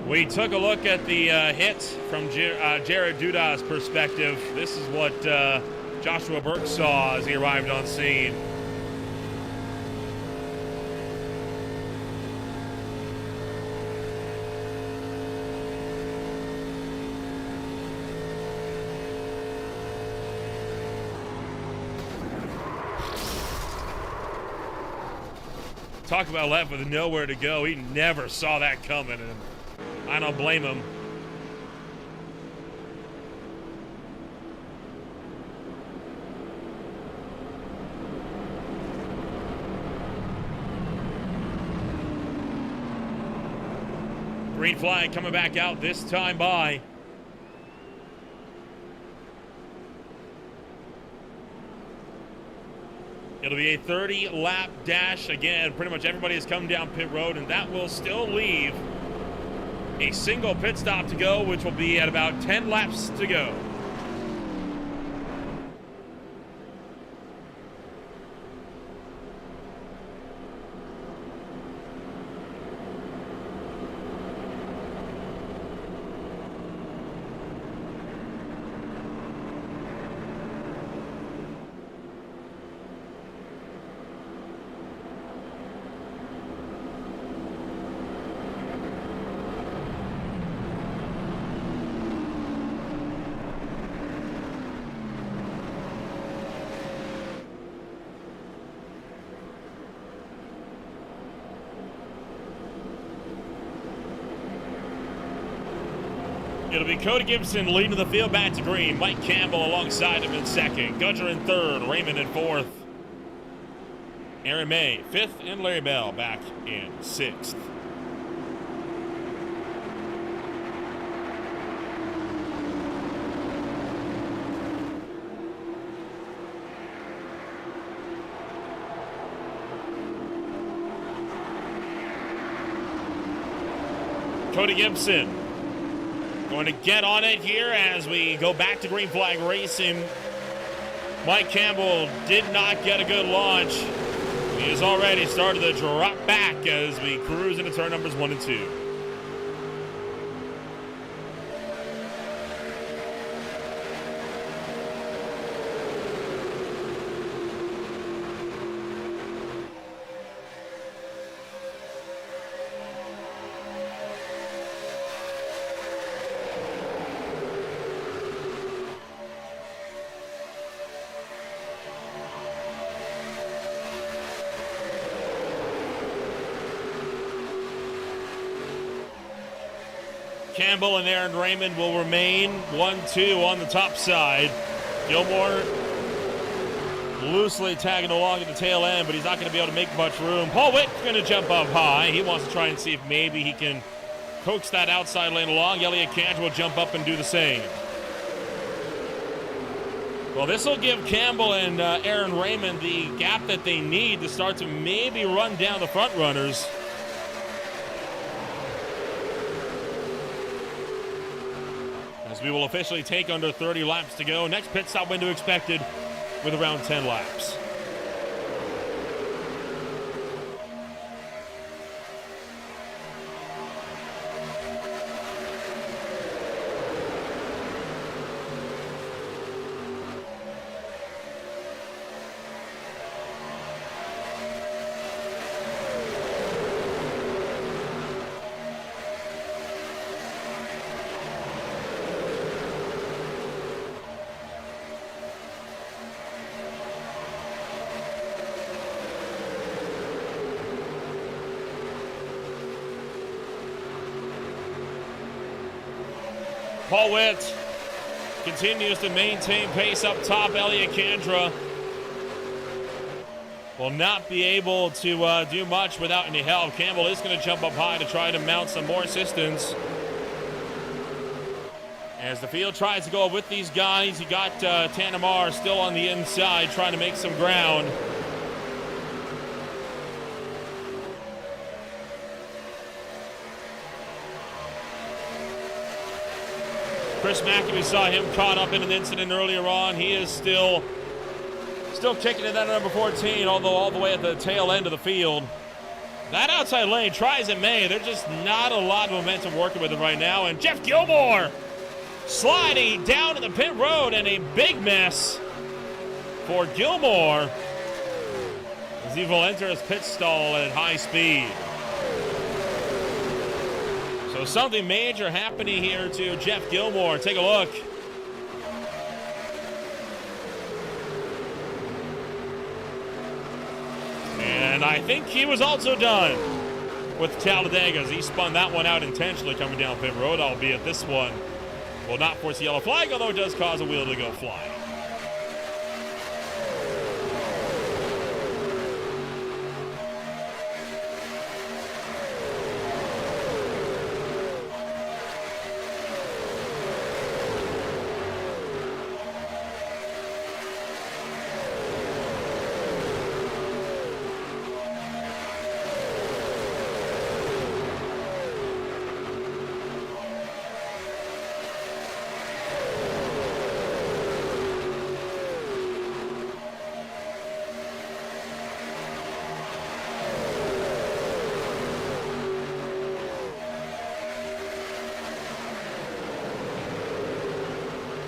We took a look at the hit from Jared Duda's perspective. This is what Joshua Burke saw as he arrived on scene. Talk about left with nowhere to go. He never saw that coming, and I don't blame him. Green flag coming back out this time by. It'll be a 30-lap dash. Again, pretty much everybody has come down pit road, and that will still leave a single pit stop to go, which will be at about 10 laps to go. It'll be Cody Gibson leading the field back to green. Mike Campbell alongside him in second. Gudger in third. Raymond in fourth. Aaron May fifth, and Larry Bell back in sixth. Cody Gibson going to get on it here as we go back to green flag racing. Mike Campbell did not get a good launch. He has already started to drop back as we cruise into turn numbers 1 and 2. Campbell and Aaron Raymond will remain 1-2 on the top side. Gilmore loosely tagging along at the tail end, but he's not going to be able to make much room. Paul Witt's going to jump up high. He wants to try and see if maybe he can coax that outside lane along. Elliott Cantor will jump up and do the same. Well, this will give Campbell and Aaron Raymond the gap that they need to start to maybe run down the front runners. As we will officially take under 30 laps to go. Next pit stop window expected with around 10 laps. Paul Witt continues to maintain pace up top. Elliott Cantor will not be able to do much without any help. Campbell is going to jump up high to try to mount some more assistance. As the field tries to go with these guys, you got Tanamar still on the inside trying to make some ground. Chris Mackey, we saw him caught up in an incident earlier on. He is still kicking it at number 14, although all the way at the tail end of the field. That outside lane, try as it may, there's just not a lot of momentum working with him right now. And Jeff Gilmore sliding down in the pit road, and a big mess for Gilmore as he will enter his pit stall at high speed. So something major happening here to Jeff Gilmore. Take a look. And I think he was also done with Talladega as he spun that one out intentionally coming down pit road, albeit this one will not force the yellow flag, although it does cause a wheel to go flying.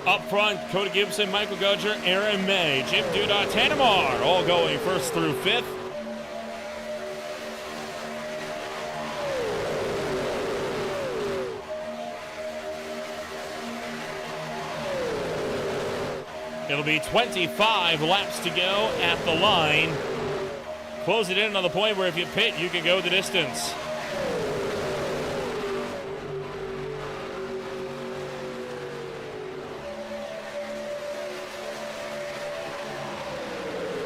Up front, Cody Gibson, Michael Gudger, Aaron May, Jim Duda, Tanamar, all going first through fifth. It'll be 25 laps to go at the line. Close it in on the point where if you pit, you can go the distance.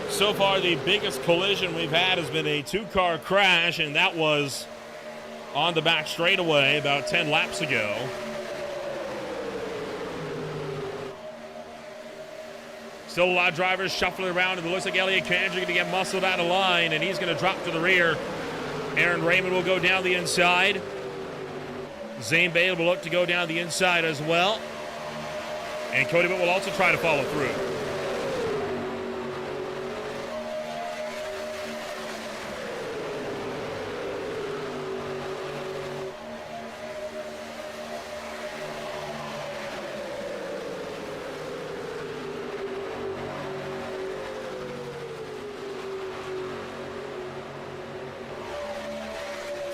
So far, the biggest collision we've had has been a two-car crash, and that was on the back straightaway about 10 laps ago. Still a lot of drivers shuffling around, and it looks like Elliott Cantor going to get muscled out of line, and he's going to drop to the rear. Aaron Raymond will go down the inside. Zane Bale will look to go down the inside as well. And Cody Witt will also try to follow through.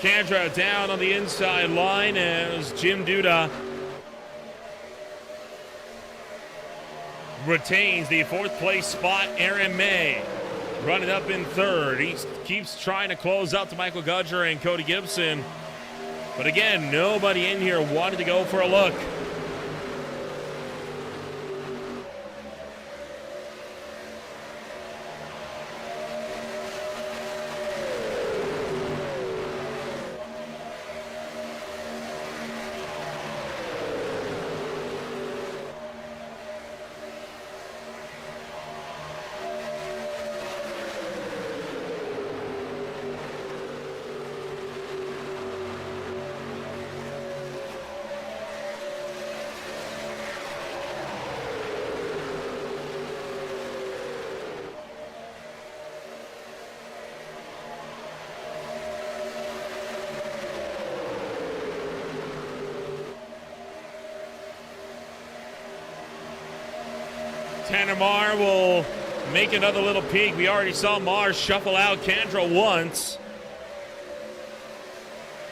Cantor down on the inside line as Jim Duda retains the fourth place spot. Aaron May running up in third. He keeps trying to close out to Michael Gudger and Cody Gibson. But again, nobody in here wanted to go for a look. Tanner Marr will make another little peek. We already saw Marr shuffle out Candra once.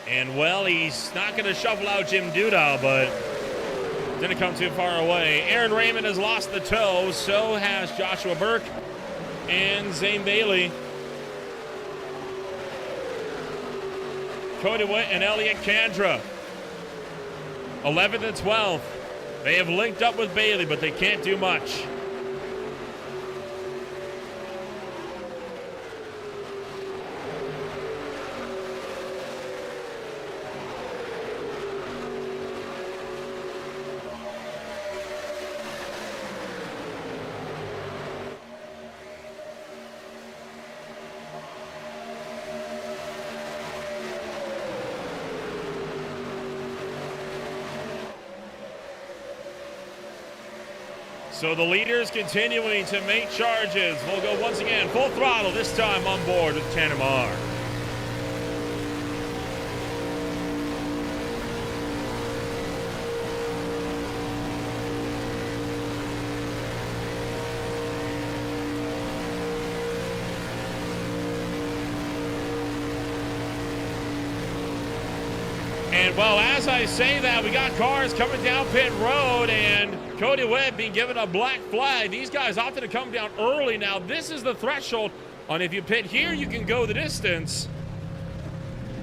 And, well, he's not going to shuffle out Jim Duda, but didn't come too far away. Aaron Raymond has lost the toe. So has Joshua Burke and Zane Bailey. Cody Witt and Elliott Candra, 11th and 12th. They have linked up with Bailey, but they can't do much. So the leaders continuing to make charges. We'll go once again full throttle, this time on board with Tanner Marr. And, well, as I say that, we got cars coming down pit road, and Cody Webb being given a black flag. These guys opted to come down early. Now, this is the threshold on if you pit here, you can go the distance.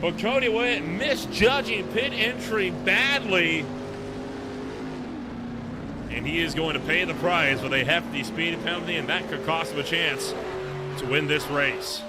But Cody Webb misjudging pit entry badly. And he is going to pay the price with a hefty speed penalty, and that could cost him a chance to win this race.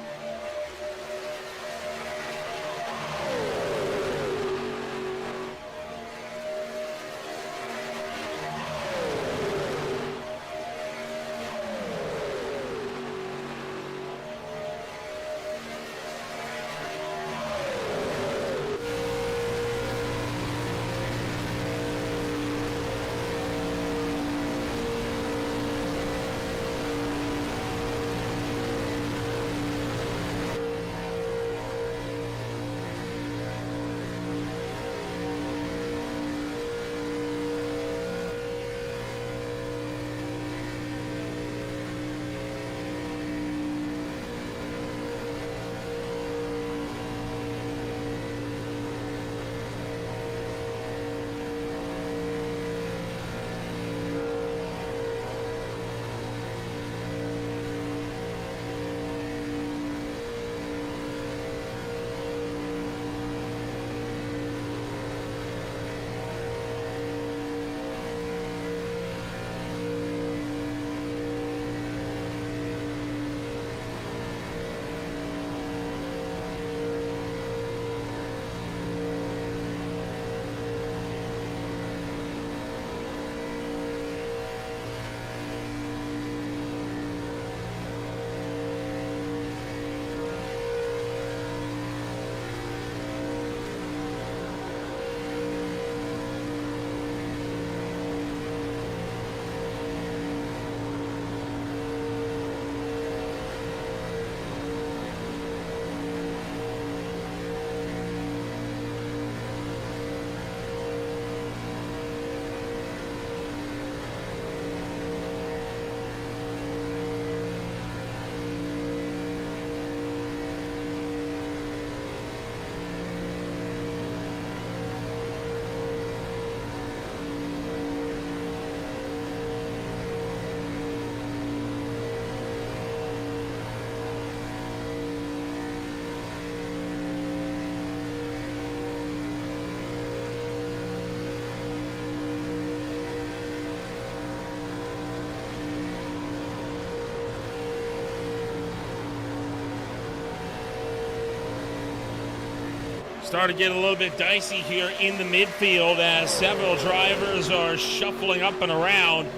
started getting a little bit dicey here in the midfield as several drivers are shuffling up and around.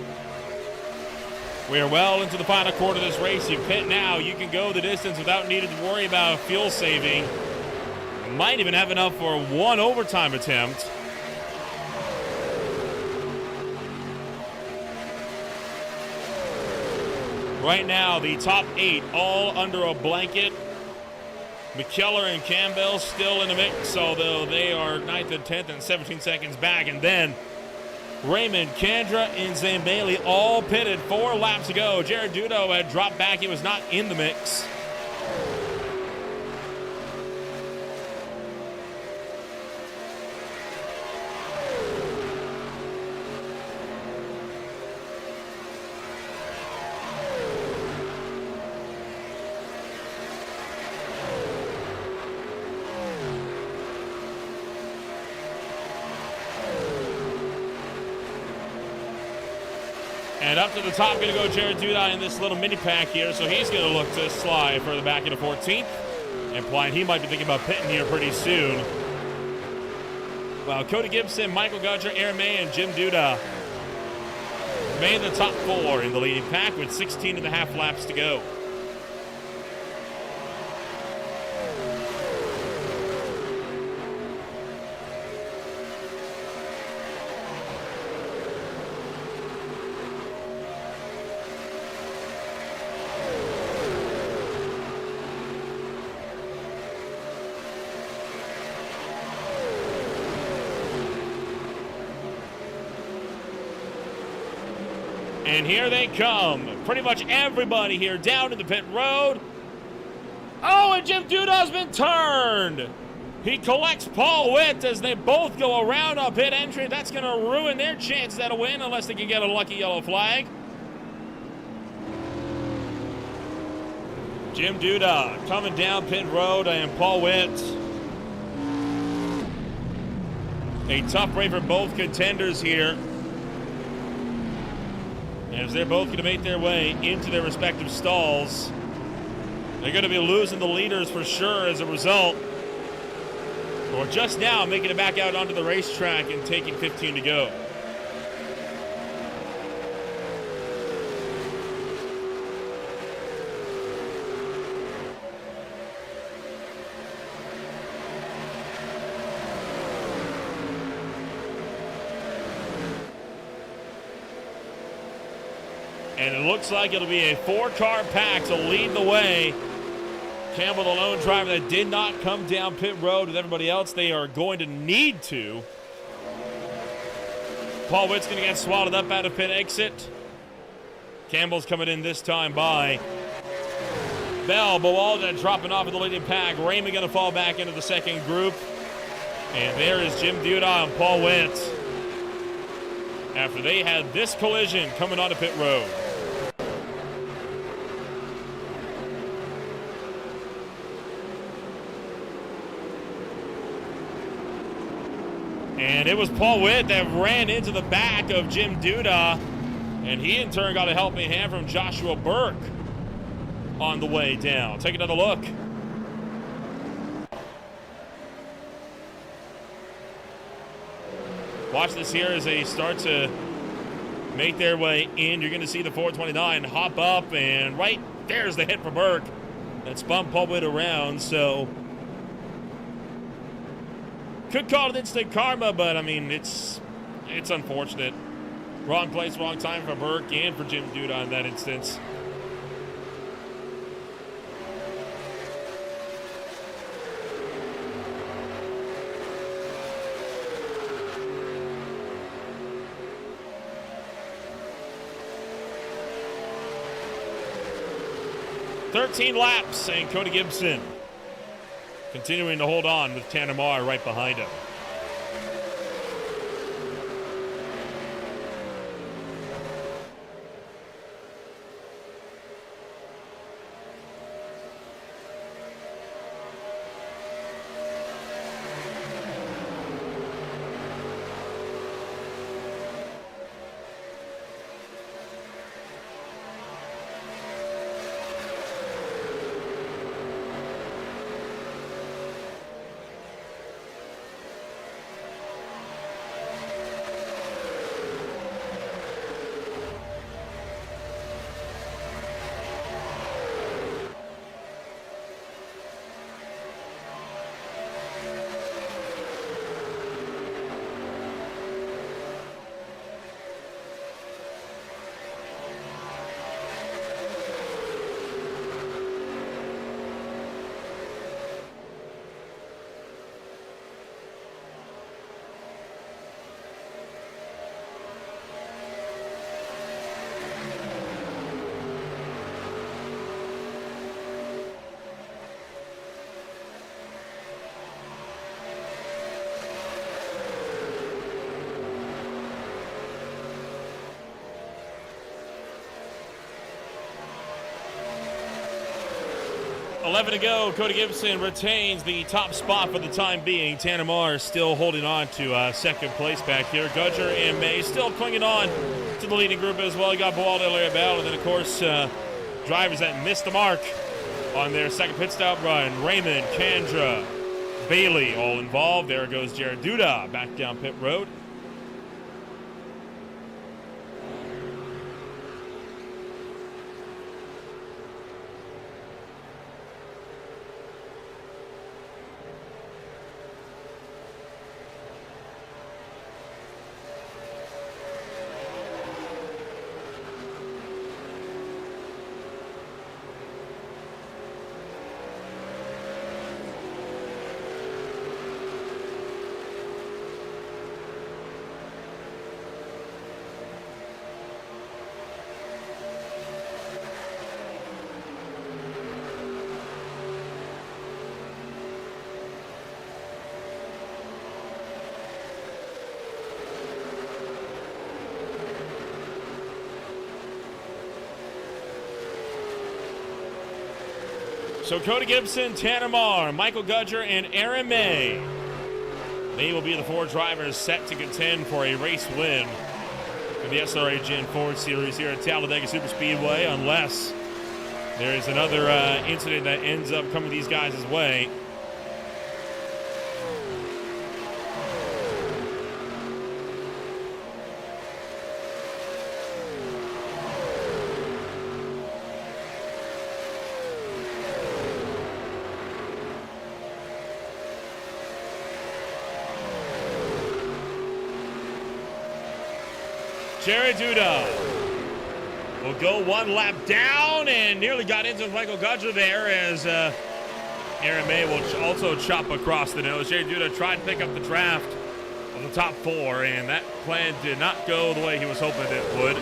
We are well into the final quarter of this race. You pit now, you can go the distance without needing to worry about fuel saving. Might even have enough for one overtime attempt. Right now, the top 8 all under a blanket. McKellar and Campbell still in the mix, although they are 9th and 10th and 17 seconds back. And then Raymond, Kendra, and Zane Bailey all pitted 4 laps to go. Jared Dudo had dropped back. He was not in the mix. And up to the top, going to go Jared Duda in this little mini pack here. So he's going to look to slide further back into 14th. Implying he might be thinking about pitting here pretty soon. Well, Cody Gibson, Michael Gudger, Aaron May, and Jim Duda made the top 4 in the leading pack with 16 and a half laps to go. And here they come. Pretty much everybody here down in the pit road. Oh, and Jim Duda's been turned. He collects Paul Witt as they both go around on pit entry. That's going to ruin their chances at a win unless they can get a lucky yellow flag. Jim Duda coming down pit road and Paul Witt. A tough race for both contenders here, as they're both going to make their way into their respective stalls. They're going to be losing the leaders for sure as a result. Or just now making it back out onto the racetrack and taking 15 to go. And it looks like it'll be a 4-car pack to lead the way. Campbell, the lone driver that did not come down pit road with everybody else. They are going to need to. Paul Witt's going to get swallowed up out of pit exit. Campbell's coming in this time by Bell. Bowalda dropping off in the leading pack. Raymond going to fall back into the second group. And there is Jim Duda and Paul Witt after they had this collision coming onto pit road. And it was Paul Witt that ran into the back of Jim Duda, and he in turn got a helping hand from Joshua Burke on the way down. Take another look. Watch this here as they start to make their way in. You're going to see the 429 hop up, and right there's the hit for Burke that spun Paul Witt around. So could call it instant karma, but I mean, it's unfortunate. Wrong place, wrong time for Burke and for Jim Duda in that instance. "13 laps," and Cody Gibson continuing to hold on with Tanner Marr right behind him. 11 to go. Cody Gibson retains the top spot for the time being. Tanamar still holding on to second place back here. Gudger and May still clinging on to the leading group as well. You got Boaldo, Larry Bell, and then, of course, drivers that missed the mark on their second pit stop run. Raymond, Kendra, Bailey all involved. There goes Jared Duda back down pit road. So Cody Gibson, Tanamar, Michael Gudger, and Aaron May. They will be the 4 drivers set to contend for a race win for the SRA Gen 4 Series here at Talladega Superspeedway, unless there is another incident that ends up coming these guys' way. Jared Duda will go 1 lap down and nearly got into Michael Gudger there as Aaron May will also chop across the nose. Jared Duda tried to pick up the draft of the top 4, and that plan did not go the way he was hoping it would.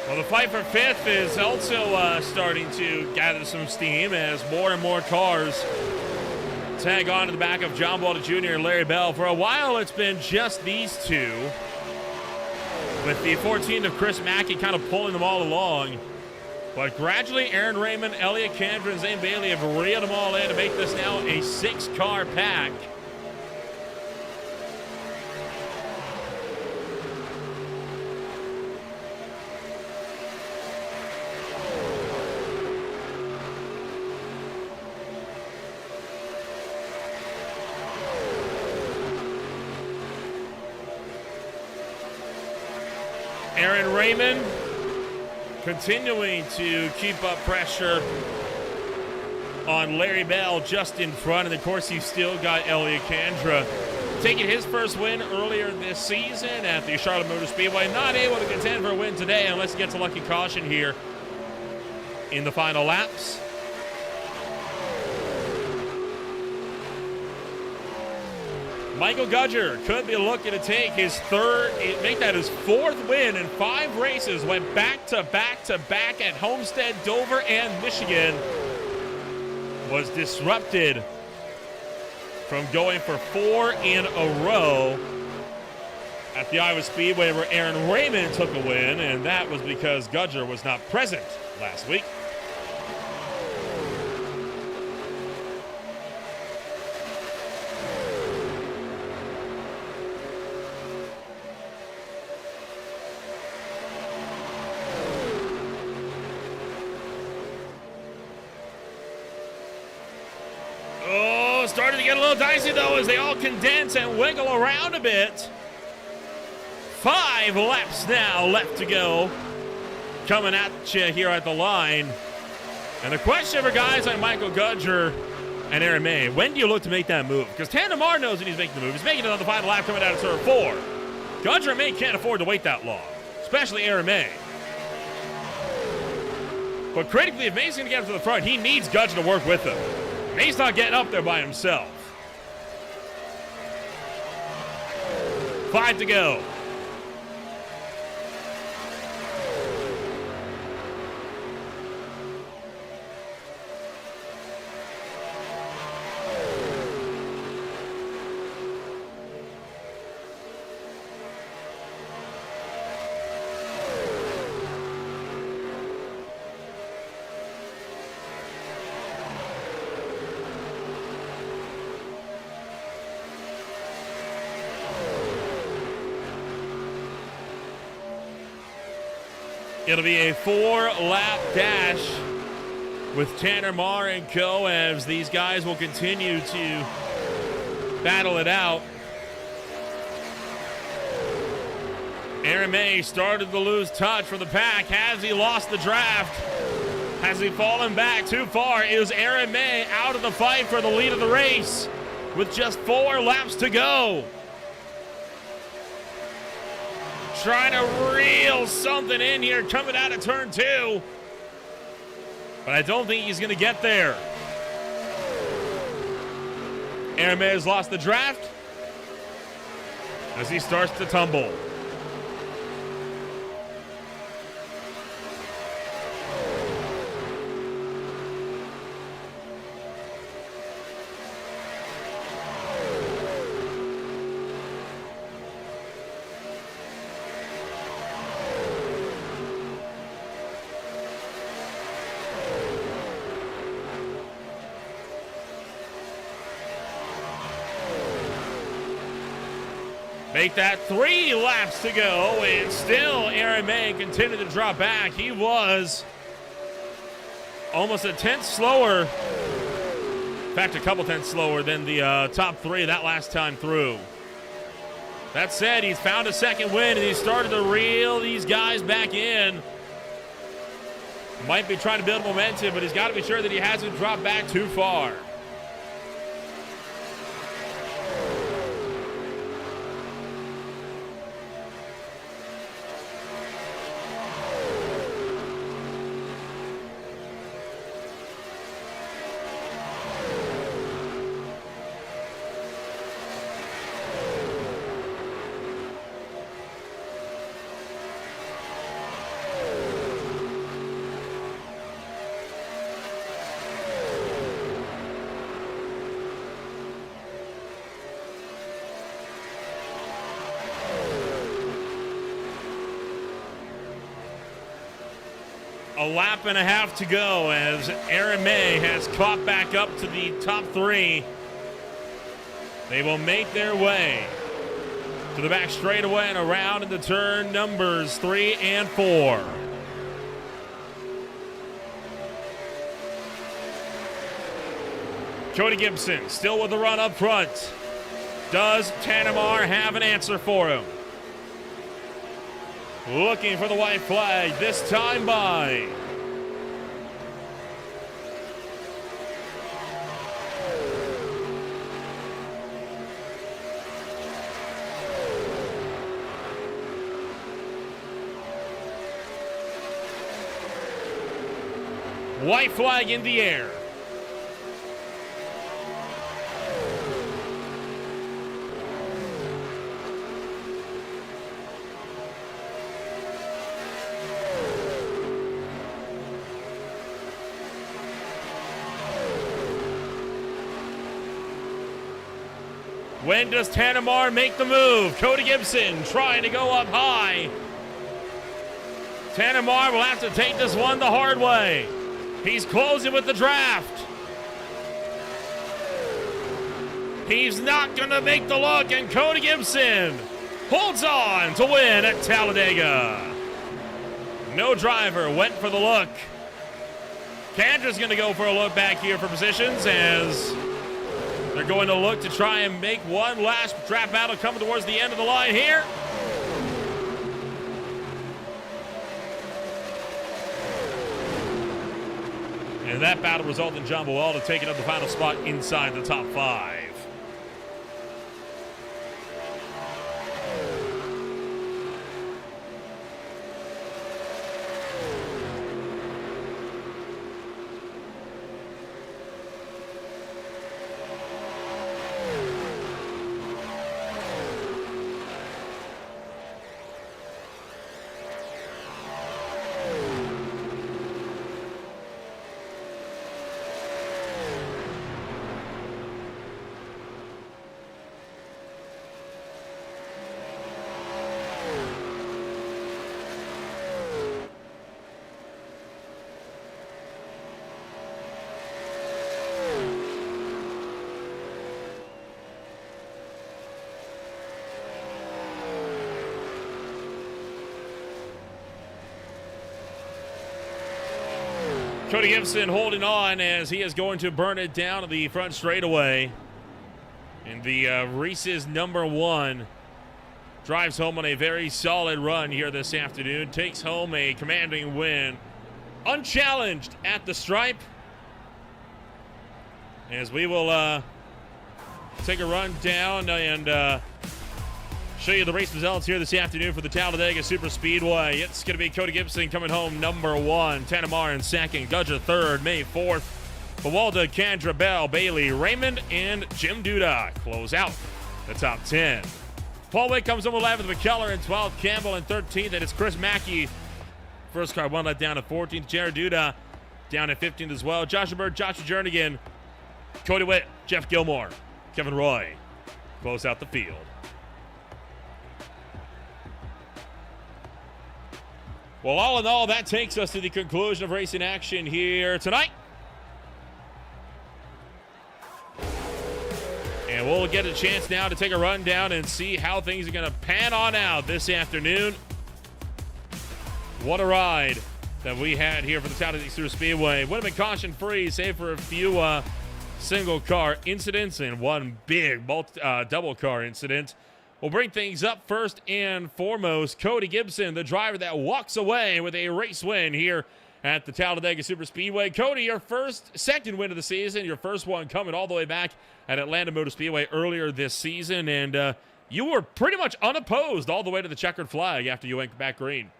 Well, the fight for 5th is also starting to gather some steam as more and more cars tag on to the back of John Boaldo Jr. and Larry Bell. For a while, it's been just these two, with the 14 of Chris Mackey kind of pulling them all along. But gradually, Aaron Raymond, Elliott Kendra, and Zane Bailey have reeled them all in to make this now a 6-car pack. Aaron Raymond continuing to keep up pressure on Larry Bell just in front. And, of course, you've still got Elliott Kendra taking his first win earlier this season at the Charlotte Motor Speedway. Not able to contend for a win today unless he gets a lucky caution here in the final laps. Michael Gudger could be looking to take his make that his 4th win in 5 races. Went back to back to back at Homestead, Dover, and Michigan. Was disrupted from going for 4 in a row at the Iowa Speedway, where Aaron Raymond took a win, and that was because Gudger was not present last week. Starting to get a little dicey, though, as they all condense and wiggle around a bit. 5 laps now left to go. Coming at you here at the line. And the question for guys like Michael Gudger and Aaron May. When do you look to make that move? Because Tandem R knows that he's making the move. He's making it on the final lap coming out of turn 4. Gudger and May can't afford to wait that long, especially Aaron May. But critically, if May's going to get up to the front, he needs Gudger to work with him. May's not getting up there by himself. 5 to go. It'll be a 4-lap dash with Tanner Marr and co. as these guys will continue to battle it out. Aaron May started to lose touch for the pack. Has he lost the draft? Has he fallen back too far? Is Aaron May out of the fight for the lead of the race with just 4 laps to go? Trying to reel something in here coming out of turn 2. But I don't think he's going to get there. Aaron May has lost the draft as he starts to tumble. Make that 3 laps to go, and still Aaron May continued to drop back. He was almost a tenth slower, in fact, a couple tenths slower than the top 3 that last time through. That said, he's found a second win, and he started to reel these guys back in. Might be trying to build momentum, but he's got to be sure that he hasn't dropped back too far. A lap and a half to go as Aaron May has caught back up to the top 3. They will make their way to the back straightaway and around into turn numbers 3 and 4. Cody Gibson still with the run up front. Does Tanner Marr have an answer for him? Looking for the white flag, this time by white flag in the air. When does Tanner Marr make the move? Cody Gibson trying to go up high. Tanner Marr will have to take this one the hard way. He's closing with the draft. He's not going to make the look, and Cody Gibson holds on to win at Talladega. No driver went for the look. Candra's going to go for a look back here for positions as they're going to look to try and make one last draft battle coming towards the end of the line here. And that battle resulted in John Buwalda taking up the final spot inside the top 5. Cody Gibson holding on as he is going to burn it down at the front straightaway. And the Reese's number 1 drives home on a very solid run here this afternoon. Takes home a commanding win. Unchallenged at the stripe. As we will take a run down and show you the race results here this afternoon for the Talladega Superspeedway. It's going to be Cody Gibson coming home number 1, Tanamar in 2nd, Gudger 3rd, May 4th, Buwalda, Kendra, Bell, Bailey, Raymond, and Jim Duda close out the top 10. Paul Wick comes home 11th, McKellar in 12th, Campbell in 13th, and it's Chris Mackey. First car one let down at 14th, Jared Duda down at 15th as well. Joshua Bird, Joshua Jernigan, Cody Witt, Jeff Gilmore, Kevin Roy close out the field. Well, all in all, that takes us to the conclusion of racing action here tonight. And we'll get a chance now to take a run down and see how things are going to pan on out this afternoon. What a ride that we had here for the Talladega Superspeedway. Would have been caution-free, save for a few single-car incidents and one big double-car incident. We'll bring things up first and foremost. Cody Gibson, the driver that walks away with a race win here at the Talladega Superspeedway. Cody, your second win of the season, your first one coming all the way back at Atlanta Motor Speedway earlier this season, and you were pretty much unopposed all the way to the checkered flag after you went back green.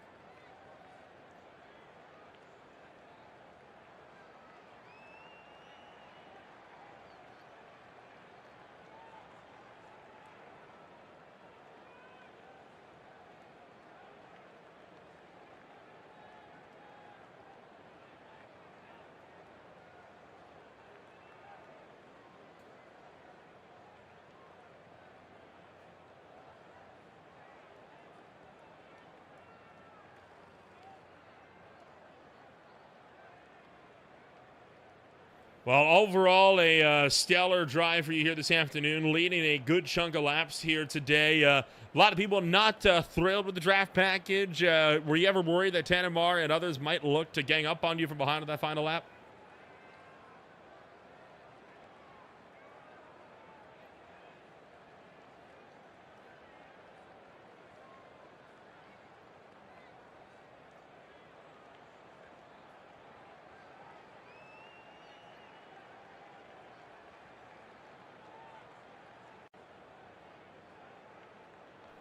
Well, overall, a stellar drive for you here this afternoon, leading a good chunk of laps here today. A lot of people not thrilled with the draft package. Were you ever worried that Tanamar and others might look to gang up on you from behind on that final lap?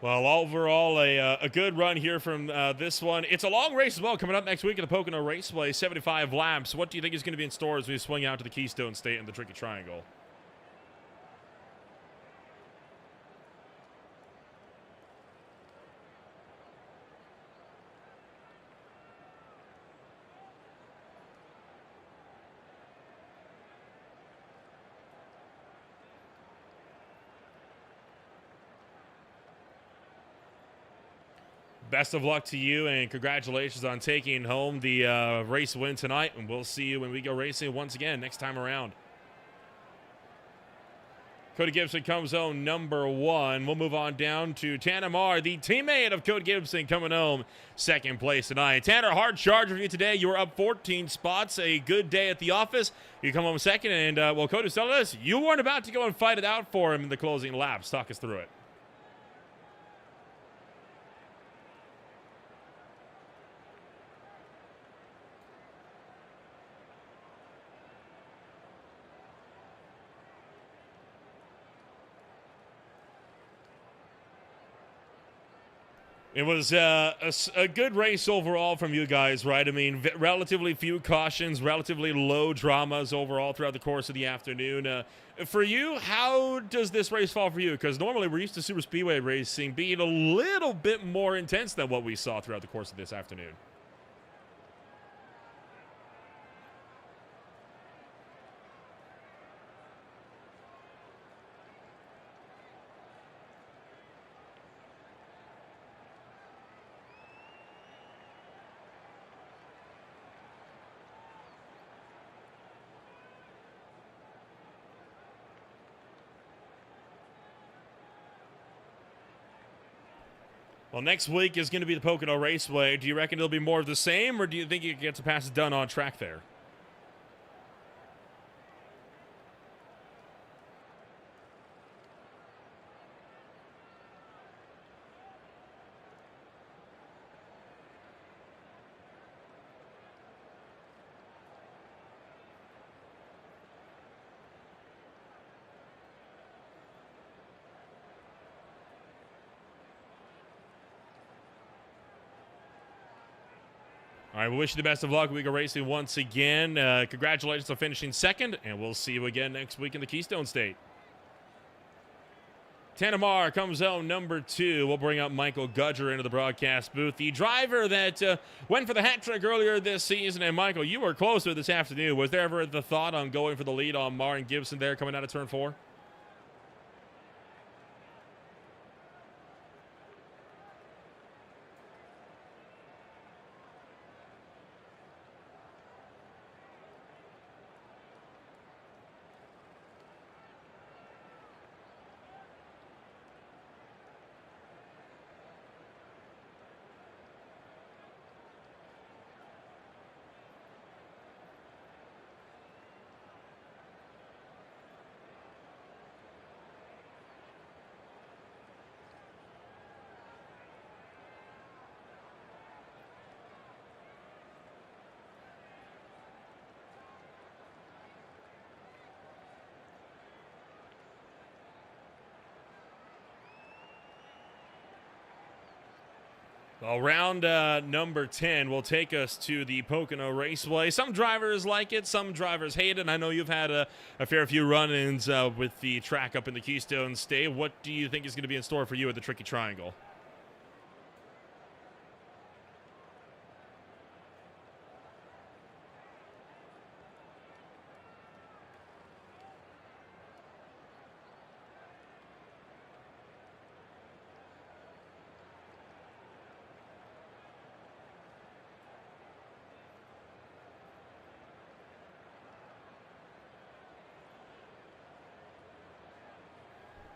Well, overall, a good run here from this one. It's a long race as well coming up next week at the Pocono Raceway, 75 laps. What do you think is going to be in store as we swing out to the Keystone State and the Tricky Triangle? Best of luck to you, and congratulations on taking home the race win tonight, and we'll see you when we go racing once again next time around. Cody Gibson comes home number 1. We'll move on down to Tanamar, the teammate of Cody Gibson, coming home second place tonight. Tanner, hard charge for you today. You were up 14 spots. A good day at the office. You come home second, and well, Cody's telling us you weren't about to go and fight it out for him in the closing laps. Talk us through it. It was a good race overall from you guys, right? I mean, relatively few cautions, relatively low dramas overall throughout the course of the afternoon. For you, how does this race fall for you? Because normally we're used to super speedway racing being a little bit more intense than what we saw throughout the course of this afternoon. Well, next week is going to be the Pocono Raceway. Do you reckon it'll be more of the same, or do you think you can get to pass it done on track there? All right, we wish you the best of luck. We go racing once again. Congratulations on finishing second, and we'll see you again next week in the Keystone State. Tanamar comes home number 2. We'll bring up Michael Gudger into the broadcast booth. The driver that went for the hat trick earlier this season. And, Michael, you were closer this afternoon. Was there ever the thought on going for the lead on Martin Gibson there coming out of turn 4? Well, round number 10 will take us to the Pocono Raceway. Some drivers like it, some drivers hate it. And I know you've had a fair few run-ins with the track up in the Keystone State. What do you think is going to be in store for you at the Tricky Triangle?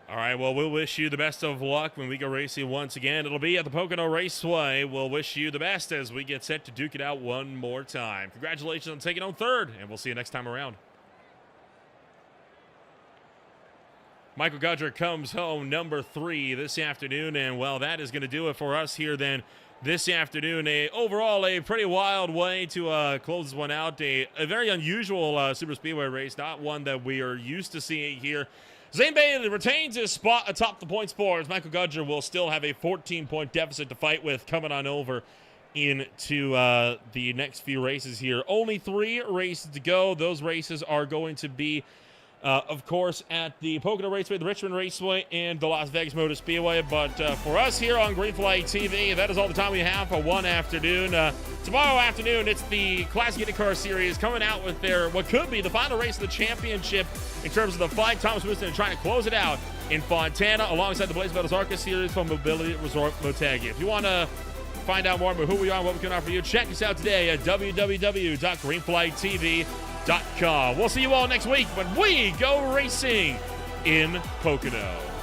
All right, well, we'll wish you the best of luck when we go racing once again. It'll be at the Pocono Raceway. We'll wish you the best as we get set to duke it out one more time. Congratulations on taking home third, and we'll see you next time around. Michael Gudger comes home number 3 this afternoon, and, well, that is going to do it for us here then this afternoon. Overall, a pretty wild way to close this one out. A very unusual super speedway race, not one that we are used to seeing here. Zane Bailey retains his spot atop the points board. Michael Gudger will still have a 14-point deficit to fight with coming on over into the next few races here. Only 3 races to go. Those races are going to be, of course, at the Pocono Raceway, the Richmond Raceway, and the Las Vegas Motor Speedway. But for us here on Green Flag TV, that is all the time we have for one afternoon. Tomorrow afternoon, it's the Classic IndyCar Series coming out with their, what could be the final race of the championship in terms of the fight. Thomas Winston trying to close it out in Fontana alongside the Blaze Metals ARCA Series from Mobility Resort Motegi. If you want to find out more about who we are and what we can offer you, check us out today at www.greenflagtv.com. We'll see you all next week when we go racing in Pocono.